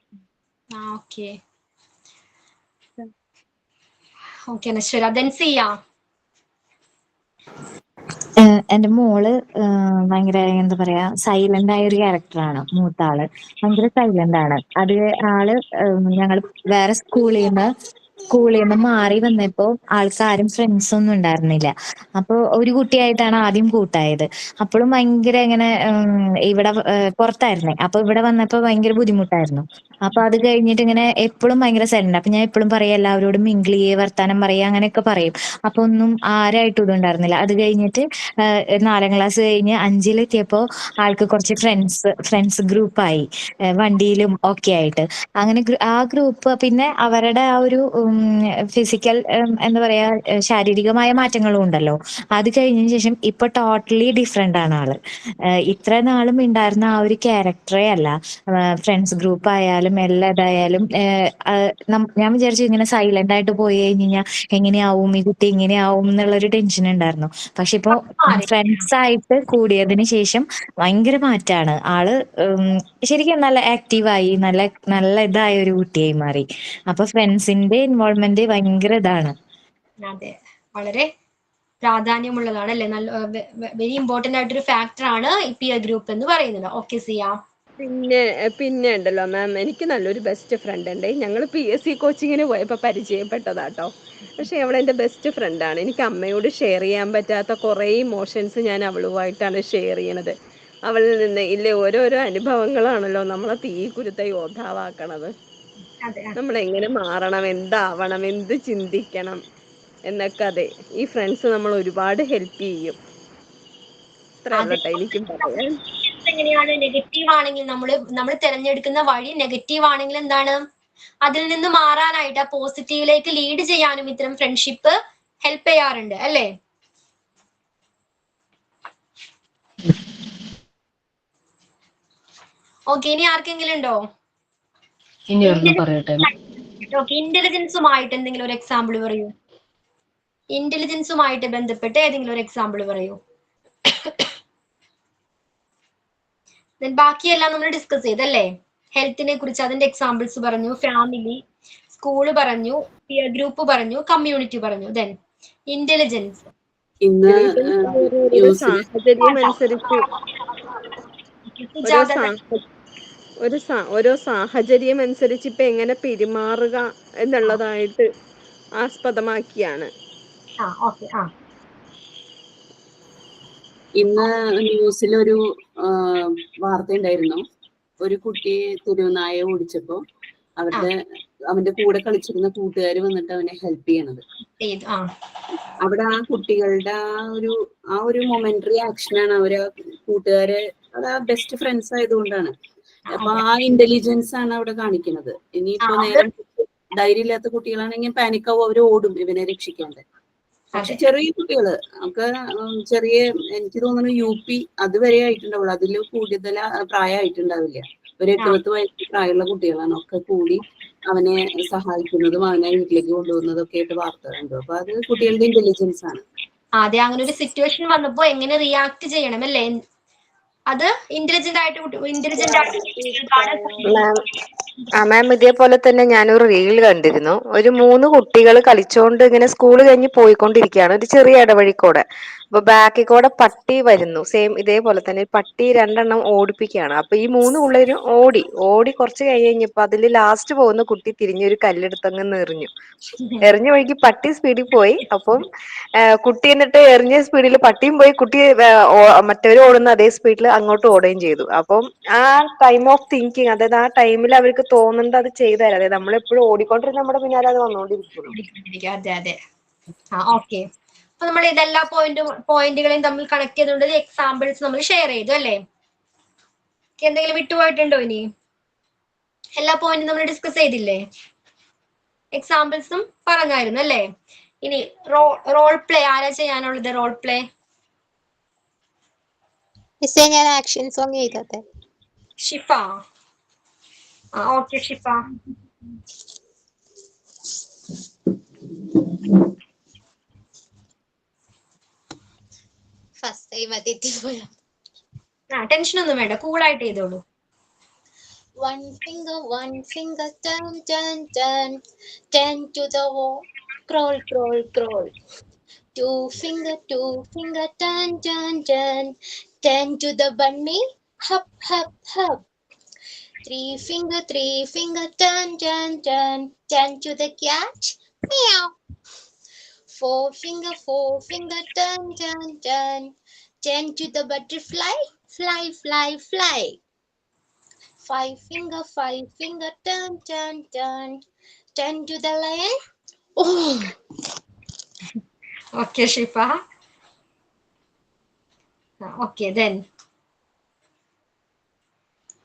അനശ്വര, then സിയ. എന്റെ മോള് ഭയങ്കര എന്താ പറയാ സൈലന്റ് ആയ ഒരു ക്യാരക്ടറാണ്. മൂത്താള് ഭയങ്കര സൈലന്റ് ആണ്. അത് ആള് ഞങ്ങൾ വേറെ സ്കൂളിൽ നിന്ന് മാറി വന്നപ്പോ ആൾക്കാരും ഫ്രണ്ട്സ് ഒന്നും ഉണ്ടായിരുന്നില്ല. അപ്പൊ ഒരു കുട്ടിയായിട്ടാണ് ആദ്യം കൂട്ടായത്. അപ്പോഴും ഭയങ്കര ഇങ്ങനെ ഇവിടെ പുറത്തായിരുന്നേ. അപ്പൊ ഇവിടെ വന്നപ്പോ ഭയങ്കര ബുദ്ധിമുട്ടായിരുന്നു. അപ്പൊ അത് കഴിഞ്ഞിട്ട് ഇങ്ങനെ എപ്പോഴും ഭയങ്കര സൈലന്റ്. അപ്പൊ ഞാൻ എപ്പോഴും പറയാം എല്ലാവരോടും മിങ്കിൾ ചെയ്യേ, വർത്താനം പറയുക, അങ്ങനെയൊക്കെ പറയും. അപ്പൊ ഒന്നും ആരായിട്ടും ഇതുണ്ടായിരുന്നില്ല. അത് കഴിഞ്ഞിട്ട് 4ാം ക്ലാസ് കഴിഞ്ഞ് 5ലെത്തിയപ്പോ ആൾക്ക് കുറച്ച് ഫ്രണ്ട്സ് ഗ്രൂപ്പായി, വണ്ടിയിലും ഒക്കെ ആയിട്ട്. അങ്ങനെ ആ ഗ്രൂപ്പ് പിന്നെ അവരുടെ ആ ഒരു ഫിസിക്കൽ എന്താ പറയാ ശാരീരികമായ മാറ്റങ്ങളും ഉണ്ടല്ലോ. അത് കഴിഞ്ഞതിന് ശേഷം ഇപ്പൊ ടോട്ടലി ഡിഫറെന്റ് ആണ് ആള്. ഇത്ര നാളും ഉണ്ടായിരുന്ന ആ ഒരു ക്യാരക്ടറേ അല്ല. ഫ്രണ്ട്സ് ഗ്രൂപ്പ് ആയാലും എല്ലാ ഇതായാലും ഞാൻ വിചാരിച്ചു ഇങ്ങനെ സൈലന്റ് ആയിട്ട് പോയി കഴിഞ്ഞാൽ എങ്ങനെയാവും ഈ കുട്ടി, ഇങ്ങനെയാവും എന്നുള്ളൊരു ടെൻഷൻ ഉണ്ടായിരുന്നു. പക്ഷെ ഇപ്പൊ ഫ്രണ്ട്സ് ആയിട്ട് കൂടിയതിന് ശേഷം ഭയങ്കര മാറ്റാണ് ആള്. ശരിക്കും നല്ല ആക്റ്റീവായി, നല്ല നല്ല ഇതായ ഒരു കുട്ടിയായി മാറി. അപ്പൊ ഫ്രണ്ട്സിന്റെ ഇൻവോൾവ്മെന്റ് ഭയങ്കര ഇതാണ്. അതെ, വളരെ പ്രാധാന്യമുള്ളതാണ് അല്ലെ. നല്ല വെരി ഇമ്പോർട്ടന്റ് ആയിട്ടൊരു ഫാക്ടർ ആണ് ഈ പിയർ ഗ്രൂപ്പ് എന്ന് പറയുന്നത്. ഓക്കെ സിയ. പിന്നെ ഉണ്ടല്ലോ മാം, എനിക്ക് നല്ലൊരു ബെസ്റ്റ് ഫ്രണ്ട് ഉണ്ട്. ഞങ്ങൾ PSC കോച്ചിങ്ങിന് പോയപ്പോൾ പരിചയപ്പെട്ടതാട്ടോ. പക്ഷെ അവൾ എൻ്റെ ബെസ്റ്റ് ഫ്രണ്ടാണ്. എനിക്ക് അമ്മയോട് ഷെയർ ചെയ്യാൻ പറ്റാത്ത കുറേ ഇമോഷൻസ് ഞാൻ അവളുമായിട്ടാണ് ഷെയർ ചെയ്യണത്. അവളിൽ നിന്ന് ഓരോരോ അനുഭവങ്ങളാണല്ലോ നമ്മളെ തീ കുരുത്ത യോദ്ധാവാക്കണത്. നമ്മൾ എങ്ങനെ മാറണം, എന്താവണം, എന്ത് ചിന്തിക്കണം എന്നൊക്കെ. അതെ, ഈ ഫ്രണ്ട്സ് നമ്മൾ ഒരുപാട് ഹെൽപ്പ് ചെയ്യും. ഇത്രയുള്ളട്ടെ എനിക്കും പറയാൻ. എങ്ങനെയാണ് നെഗറ്റീവ് ആണെങ്കിൽ നമ്മൾ തിരഞ്ഞെടുക്കുന്ന വഴി നെഗറ്റീവ് ആണെങ്കിൽ എന്താണ്, അതിൽ നിന്ന് മാറാനായിട്ട് ആ പോസിറ്റീവിലേക്ക് ലീഡ് ചെയ്യാനും ഇത്തരം ഫ്രണ്ട്ഷിപ്പ് ഹെൽപ്പ് ചെയ്യാറുണ്ട് അല്ലേ. ഓക്കെ, ഇനി ആർക്കെങ്കിലും ഉണ്ടോ? ഇനി ഒരെണ്ണം പറയട്ടെ. ഇന്റലിജൻസുമായിട്ട് എന്തെങ്കിലും ഒരു എക്സാമ്പിൾ പറയൂ. ഇന്റലിജൻസുമായിട്ട് ബന്ധപ്പെട്ട് ഏതെങ്കിലും ഒരു എക്സാമ്പിൾ പറയൂ. ബാക്കിയെല്ലാം നമ്മൾ ഡിസ്കസ് ചെയ്തല്ലേ. ഹെൽത്തിനെ കുറിച്ച് അതിന്റെ എക്സാമ്പിൾസ് പറഞ്ഞു, ഫാമിലി, സ്കൂള് പറഞ്ഞു, പിയർ ഗ്രൂപ്പ് പറഞ്ഞു, കമ്മ്യൂണിറ്റി പറഞ്ഞു. Then intelligence. ഇന്ന് സാഹചര്യം അനുസരിച്ച് ഓരോ സാഹചര്യം അനുസരിച്ച് ഇപ്പൊ എങ്ങനെ പെരുമാറുക എന്നുള്ളതായിട്ട് ആസ്പദമാക്കിയാണ്. ഇന്ന് ന്യൂസിലൊരു വാർത്ത ഉണ്ടായിരുന്നു. ഒരു കുട്ടി തെരുവുനായ ഓടിച്ചപ്പോ അവന്റെ കൂടെ കളിച്ചിരുന്ന കൂട്ടുകാർ വന്നിട്ട് അവനെ ഹെൽപ്പ് ചെയ്യണത്. അവിടെ ആ കുട്ടികളുടെ ആ ഒരു മൊമെന്ററി ആക്ഷനാണ്. അവര് കൂട്ടുകാര് ബെസ്റ്റ് ഫ്രണ്ട്സ് ആയതുകൊണ്ടാണ്. അപ്പൊ ആ ഇന്റലിജൻസ് ആണ് അവിടെ കാണിക്കുന്നത്. ഇനിയിപ്പോ നേരം ധൈര്യമില്ലാത്ത കുട്ടികളാണെങ്കിൽ പാനിക്കാവും, അവര് ഓടും ഇവനെ രക്ഷിക്കാണ്ട്. പക്ഷെ ചെറിയ കുട്ടികള് ഒക്കെ ചെറിയ, എനിക്ക് തോന്നുന്നു UP അതുവരെ ആയിട്ടുണ്ടാവുള്ളൂ. അതിൽ കൂടുതൽ പ്രായമായിട്ടുണ്ടാവില്ല. ഒരു 8-10 വയസ്സ് പ്രായമുള്ള കുട്ടികളാണ്. ഒക്കെ കൂടി അവനെ സഹായിക്കുന്നതും അവനെ വീട്ടിലേക്ക് കൊണ്ടുപോകുന്നതും ഒക്കെ ആയിട്ട് വാർത്ത കണ്ടു. അപ്പൊ അത് കുട്ടികളുടെ ഇന്റലിജൻസ് ആണ്. അതെ, അങ്ങനെ ഒരു സിറ്റുവേഷൻ വന്നപ്പോ എങ്ങനെ റിയാക്ട് ചെയ്യണം അല്ലേ, അത് ഇന്റലിജന്റ് മാം, ഇതേപോലെ തന്നെ ഞാനൊരു റീൽ കണ്ടിരുന്നു. ഒരു 3 കുട്ടികൾ കളിച്ചോണ്ട് ഇങ്ങനെ സ്കൂൾ കഴിഞ്ഞ് പോയിക്കൊണ്ടിരിക്കുകയാണ് ഒരു ചെറിയ ഇടവഴിക്കൂടെ. അപ്പൊ ബാക്കിൽ കൂടെ പട്ടി വരുന്നു. സെയിം ഇതേപോലെ തന്നെ പട്ടി 2 ഓടിപ്പിക്കുകയാണ്. അപ്പൊ ഈ 3 പിള്ളേരും ഓടി കുറച്ച് കഴിഞ്ഞപ്പോ അതിൽ ലാസ്റ്റ് പോകുന്ന കുട്ടി തിരിഞ്ഞൊരു കല്ലെടുത്തങ്ങ് എറിഞ്ഞു വഴിക്ക് പട്ടി സ്പീഡിൽ പോയി. അപ്പം കുട്ടി എന്നിട്ട് എറിഞ്ഞ സ്പീഡിൽ പട്ടിയും പോയി, കുട്ടി മറ്റവർ ഓടുന്ന അതേ സ്പീഡിൽ അങ്ങോട്ട് ഓടുകയും ചെയ്തു. അപ്പം ആ ടൈം ഓഫ് തിങ്കിങ്, അതായത് ആ ടൈമിൽ അവർക്ക് തോന്നുന്നത് അത് ചെയ്തുതരാം. അതായത് നമ്മളെപ്പോഴും ഓടിക്കൊണ്ടിരുന്ന നമ്മുടെ പിന്നാലെ അത് വന്നുകൊണ്ടിരിക്കുന്നു. അതെ. ഓക്കെ, അപ്പൊ നമ്മൾ ഇതെല്ലാ പോയിന്റുകളെയും തമ്മിൽ കണക്ട് ചെയ്തുകൊണ്ട് എക്സാമ്പിൾസ് നമ്മൾ ഷെയർ ചെയ്തു അല്ലേ. എന്തെങ്കിലും വിട്ടുപോയിട്ടുണ്ടോ? ഇനി എല്ലാ പോയിന്റും നമ്മൾ ഡിസ്കസ് ചെയ്തില്ലേ, എക്സാമ്പിൾസും പറഞ്ഞായിരുന്നു അല്ലേ. ഇനി റോൾ പ്ലേ ആരാ ചെയ്യാനുള്ളത്? റോൾ പ്ലേ ഞാൻ ആക്ഷൻ സോങ് ചെയ്തോട്ടെ. Shifa. Okay Shifa. First time തെറ്റിപ്പോയോ? ടെൻഷൻ ഒന്നും വേണ്ട, കൂളായിട്ട് ചെയ്തോളൂ. One finger, turn, turn, turn, 10 to the wall, crawl, crawl, crawl. Two finger, turn, turn, turn, 10 to the bunny, hop, hop, hop. Three finger, turn, turn, turn, 10 to the cat, meow. Four finger, turn, turn, turn, 10 to the butterfly, fly, fly, fly. Five finger, turn, turn, turn. Turn to the lion. Oh, Okay, Shifa. Okay, then.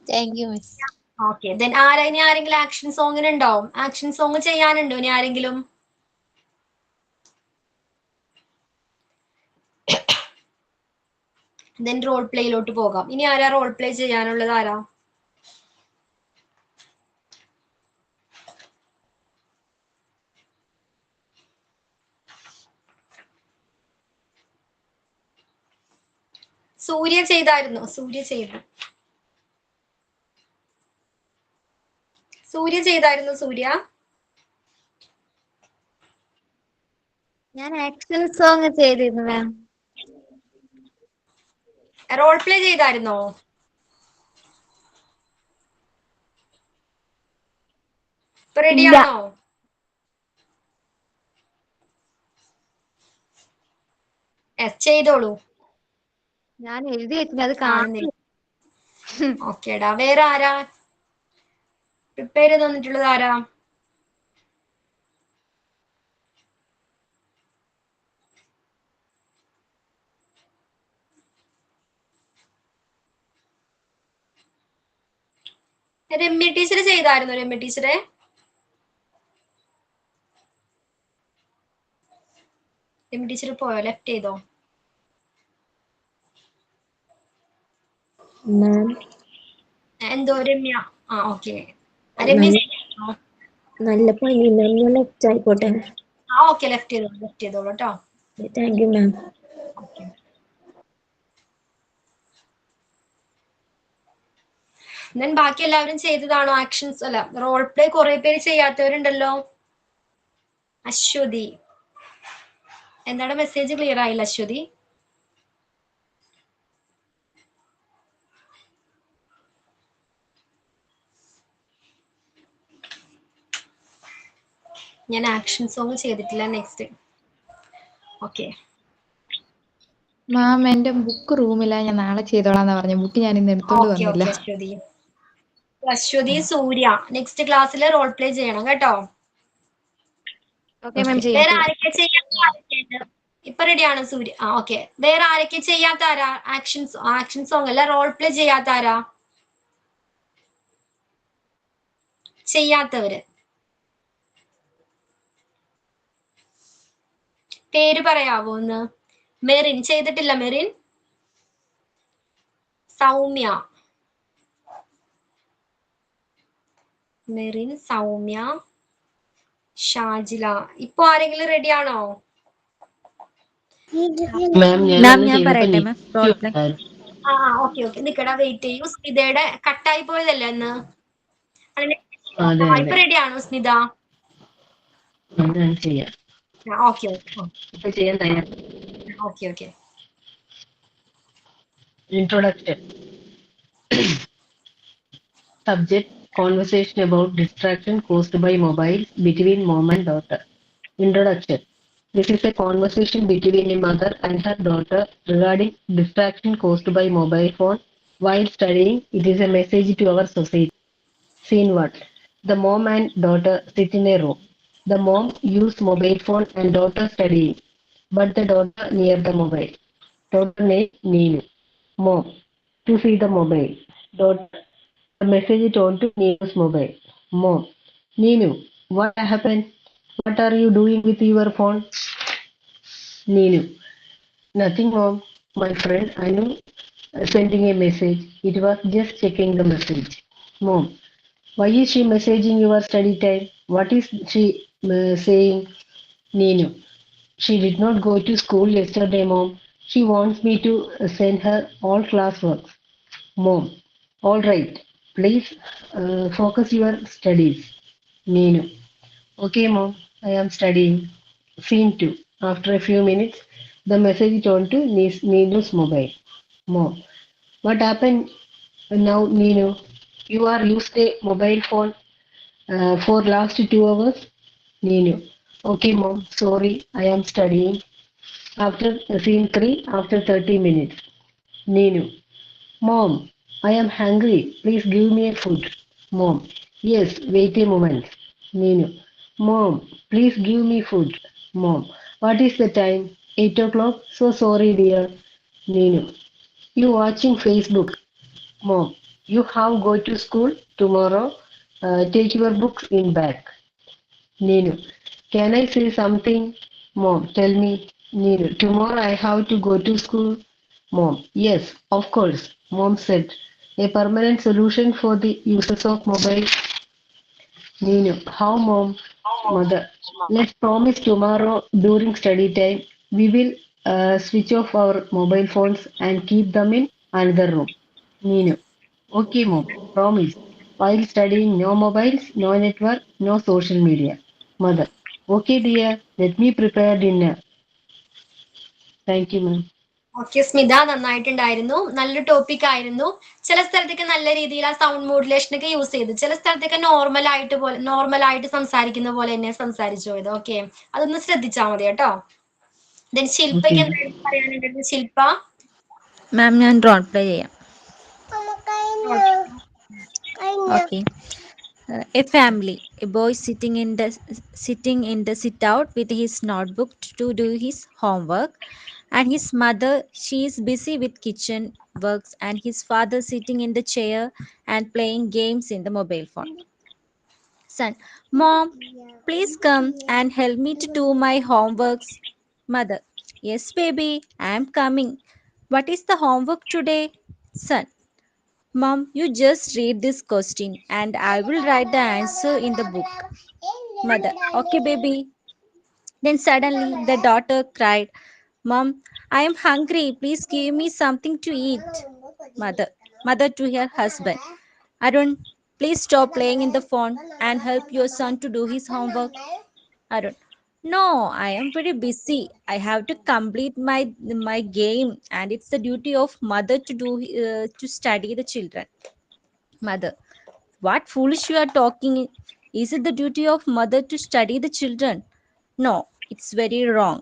thank you, miss. Okay, then ഇനി ആരെങ്കിലും ആക്ഷൻ സോങ്ങിന് ഉണ്ടാവും? ആക്ഷൻ സോങ് ചെയ്യാനുണ്ടോ ഇനി ആരെങ്കിലും? then റോൾ പ്ലേയിലോട്ട് പോകാം. ഇനി ആരാ റോൾ പ്ലേ ചെയ്യാനുള്ളത്? ആരാ? സൂര്യ ചെയ്തായിരുന്നു. സൂര്യ ചെയ്തായിരുന്നു. സൂര്യ ഞാൻ ആക്ഷൻ സോങ് ചെയ്തിരുന്നു മാം. Role play ചെയ്തായിരുന്നോ? ഇപ്പൊ റെഡിയാണോ? ചെയ്തോളൂ. ഞാൻ എഴുതി വെച്ചിട്ട് അത് കാണുന്നില്ല. ഓക്കേടാ. വേറെ ആരാ പ്രിപ്പയർ ചെയ്ത് തന്നിട്ടുള്ളത്? ആരാ? രമ്യ ടീച്ചർ ചെയ്തായിരുന്നു. രമ്യ ടീച്ചറെ പോയോ? ലെഫ്റ്റ് ചെയ്തോ? എന്തോ രമ്യ? ഓക്കെ. രമ്യ നല്ല പണി മാം. ഞാൻ ലെഫ്റ്റ് ആയിക്കോട്ടെ? ഓക്കെ, ലെഫ്റ്റ് ചെയ്തോളൂ കേട്ടോ. Thank you ma'am. then ബാക്കി എല്ലാവരും ചെയ്തതാണോ? ആക്ഷൻസ് അല്ല, റോൾ പ്ലേ കുറെ പേര് ചെയ്യാത്തവരുണ്ടല്ലോ. അശ്വതി, എന്താണ് മെസ്സേജ് ക്ലിയർ ആയില്ല അശ്വതി? ഞാൻ ആക്ഷൻ സോങ് ചെയ്തിട്ടില്ല. നെക്സ്റ്റ്. ഓക്കെ മാം, എന്റെ ബുക്ക് റൂമില്ല. ഞാൻ നാളെ ചെയ്തോളാന്ന് പറഞ്ഞു. ബുക്ക് ഞാൻ ഇന്ന് എടുത്തോണ്ട് വന്നില്ല. അശ്വതി, സൂര്യ നെക്സ്റ്റ് ക്ലാസ്സിൽ റോൾ പ്ലേ ചെയ്യണം കേട്ടോ. വേറെ ആരൊക്കെ ചെയ്യാത്ത? ഇപ്പൊ റെഡിയാണ് സൂര്യ. ഓക്കെ. വേറെ ആരൊക്കെ ചെയ്യാത്ത? ആരാ? ആക്ഷൻ സോങ് അല്ല, റോൾ പ്ലേ ചെയ്യാത്ത ആരാ? ചെയ്യാത്തവര് പേര് പറയാവോ ഒന്ന്? മെറിൻ ചെയ്തിട്ടില്ല. മെറിൻ, സൗമ്യ, ഷാജില. ഇപ്പൊ ആരെങ്കിലും റെഡി ആണോ? ഞാൻ പറയട്ടെ മാം? Role play. ഓക്കെ. നിക്കടാ, വെയിറ്റ് ചെയ്യൂ. സ്മിതയുടെ കട്ടായി പോയതല്ലേ അന്ന്? ഇപ്പൊ റെഡി ആണോ Smitha? Okay. Introduction. Subject: conversation about distraction caused by mobile between mom and daughter. Introduction. This is a conversation between a mother and her daughter regarding distraction caused by mobile phone while studying. It is a message to our society. Scene 1. The mom and daughter sit in a room. The mom uses mobile phone and daughter studying, but the daughter near the mobile. Daughter name Neenu. Mom: to see the mobile. Daughter: the message told to Neenu's mobile. Mom: Neenu, what happened? What are you doing with your phone? Neenu: nothing, mom. My friend Anu sending a message. It was just checking the message. Mom: why is she messaging your study time? What is she saying? Neenu: she did not go to school yesterday, mom. She wants me to send her all classwork. Mom: all right. Please focus your studies. Neenu: okay, mom. I am studying. Scene 2. After a few minutes, the message turned to Neenu's mobile. Mom: what happened now, Neenu? You are used a mobile phone for last 2 hours. Neenu: okay, mom. Sorry, I am studying. After scene 3, after 30 minutes. Neenu: mom, I am hungry. Please give me a food. Mom. Yes, wait a moment. Ninu. Mom, please give me food. Mom. What is the time? 8 o'clock? So sorry, dear. Ninu. You watching Facebook? Mom. You have go to school tomorrow. Take your books in bag. Ninu. Can I say something? Mom. Tell me. Ninu. Tomorrow I have to go to school. Mom. Yes, of course. Mom said. A permanent solution for the users of mobile. Ninu. How, Mom? Mother. Let's promise tomorrow during study time we will switch off our mobile phones and keep them in another room. Ninu. Okay, Mom. Promise. While studying, no mobiles, no network, no social media. Mother. Okay, dear. Let me prepare dinner. Thank you, ma'am. Okay Smitha, നന്നായിട്ടുണ്ടായിരുന്നു. നല്ലൊരു ടോപ്പിക് ആയിരുന്നു. ചില സ്ഥലത്തൊക്കെ നല്ല രീതിയിൽ ആ സൗണ്ട് മോഡുലേഷൻ ഒക്കെ യൂസ് ചെയ്തു, ചില സ്ഥലത്തൊക്കെ നോർമലായിട്ട് സംസാരിക്കുന്ന പോലെ തന്നെ സംസാരിച്ചു പോയത്. ഓക്കെ, അതൊന്ന് ശ്രദ്ധിച്ചാൽ മതി കേട്ടോ. ദെൻ ശില്പയ്ക്ക് എന്തായിരുന്നു പറയാനുള്ളത്? ശില്പ മാം, ഞാൻ റോൾ പ്ലേ ചെയ്യാം. Okay. A family, a boy sitting in the sit out with his notebook to do his homework, and his mother, she is busy with kitchen works, and his father sitting in the chair and playing games in the mobile phone. Son. Mom, please come and help me to do my homeworks. Mother. Yes, baby, I am coming. What is the homework today? Son. Mom, you just read this question and I will write the answer in the book. Mother. Okay, baby. Then suddenly the daughter cried, Mom, I am hungry. Please give me something to eat. Mother to her husband. Arun, please stop playing in the phone and help your son to do his homework. Arun. No, I am very busy. I have to complete my game, and it's the duty of mother to study the children. Mother. What foolish you are talking. Is it the duty of mother to study the children? No, it's very wrong.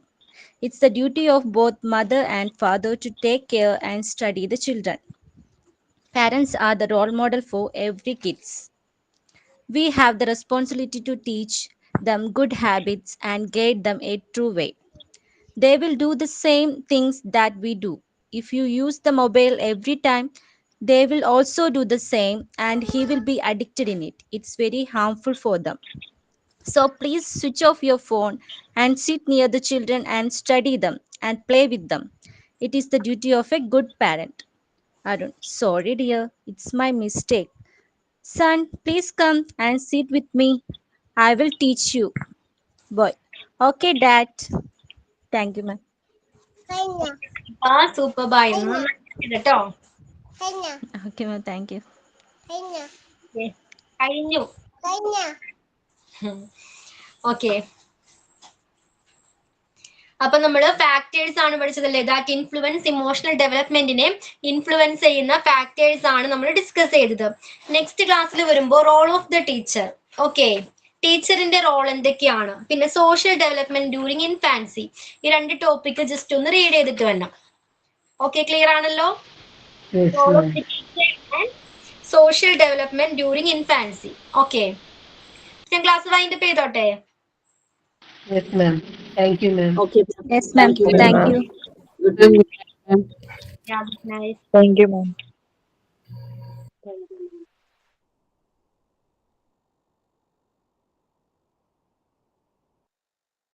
It's the duty of both mother and father to take care and study the children. Parents are the role model for every kids. We have the responsibility to teach them good habits and guide them a true way. They will do the same things that we do. If you use the mobile every time, they will also do the same and he will be addicted in it. It's very harmful for them. So please switch off your phone and sit near the children and study them and play with them. It is the duty of a good parent. Arun. Sorry, dear. It's my mistake. Son, please come and sit with me. I will teach you. Boy. Okay, Dad. Thank you, ma'am. Super ആയിരുന്നു കേട്ടോ. Okay, ma'am. Thank you. കഴിഞ്ഞു. ഓക്കെ, അപ്പൊ നമ്മള് ഫാക്ടേഴ്സ് ആണ് പഠിച്ചതല്ലേ, ദാറ്റ് ഇൻഫ്ലുവൻസ് ഇമോഷണൽ ഡെവലപ്മെന്റിനെ ഇൻഫ്ലുവൻസ് ചെയ്യുന്ന ഫാക്ടേഴ്സ് ആണ് നമ്മൾ ഡിസ്കസ് ചെയ്തത്. നെക്സ്റ്റ് ക്ലാസ്സിൽ വരുമ്പോൾ role of the teacher. Okay, ടീച്ചറിന്റെ റോൾ എന്തൊക്കെയാണ്, പിന്നെ സോഷ്യൽ ഡെവലപ്മെന്റ് ഡ്യൂറിങ് ഇൻഫാൻസി, ഈ രണ്ട് ടോപ്പിക് ജസ്റ്റ് ഒന്ന് റീഡ് ചെയ്തിട്ട് വരണം. ഓക്കെ, ക്ലിയർ ആണല്ലോ? Role of the teacher and social development during infancy. Okay, ഞാൻ ക്ലാസ് വൈൻഡ് അപ്പ് ചെയ്തോട്ടെ? Yes, ma'am. Thank you, ma'am. Okay. Yes, ma'am. Thank you. Good night, ma'am. Yeah, nice. Thank you, ma'am.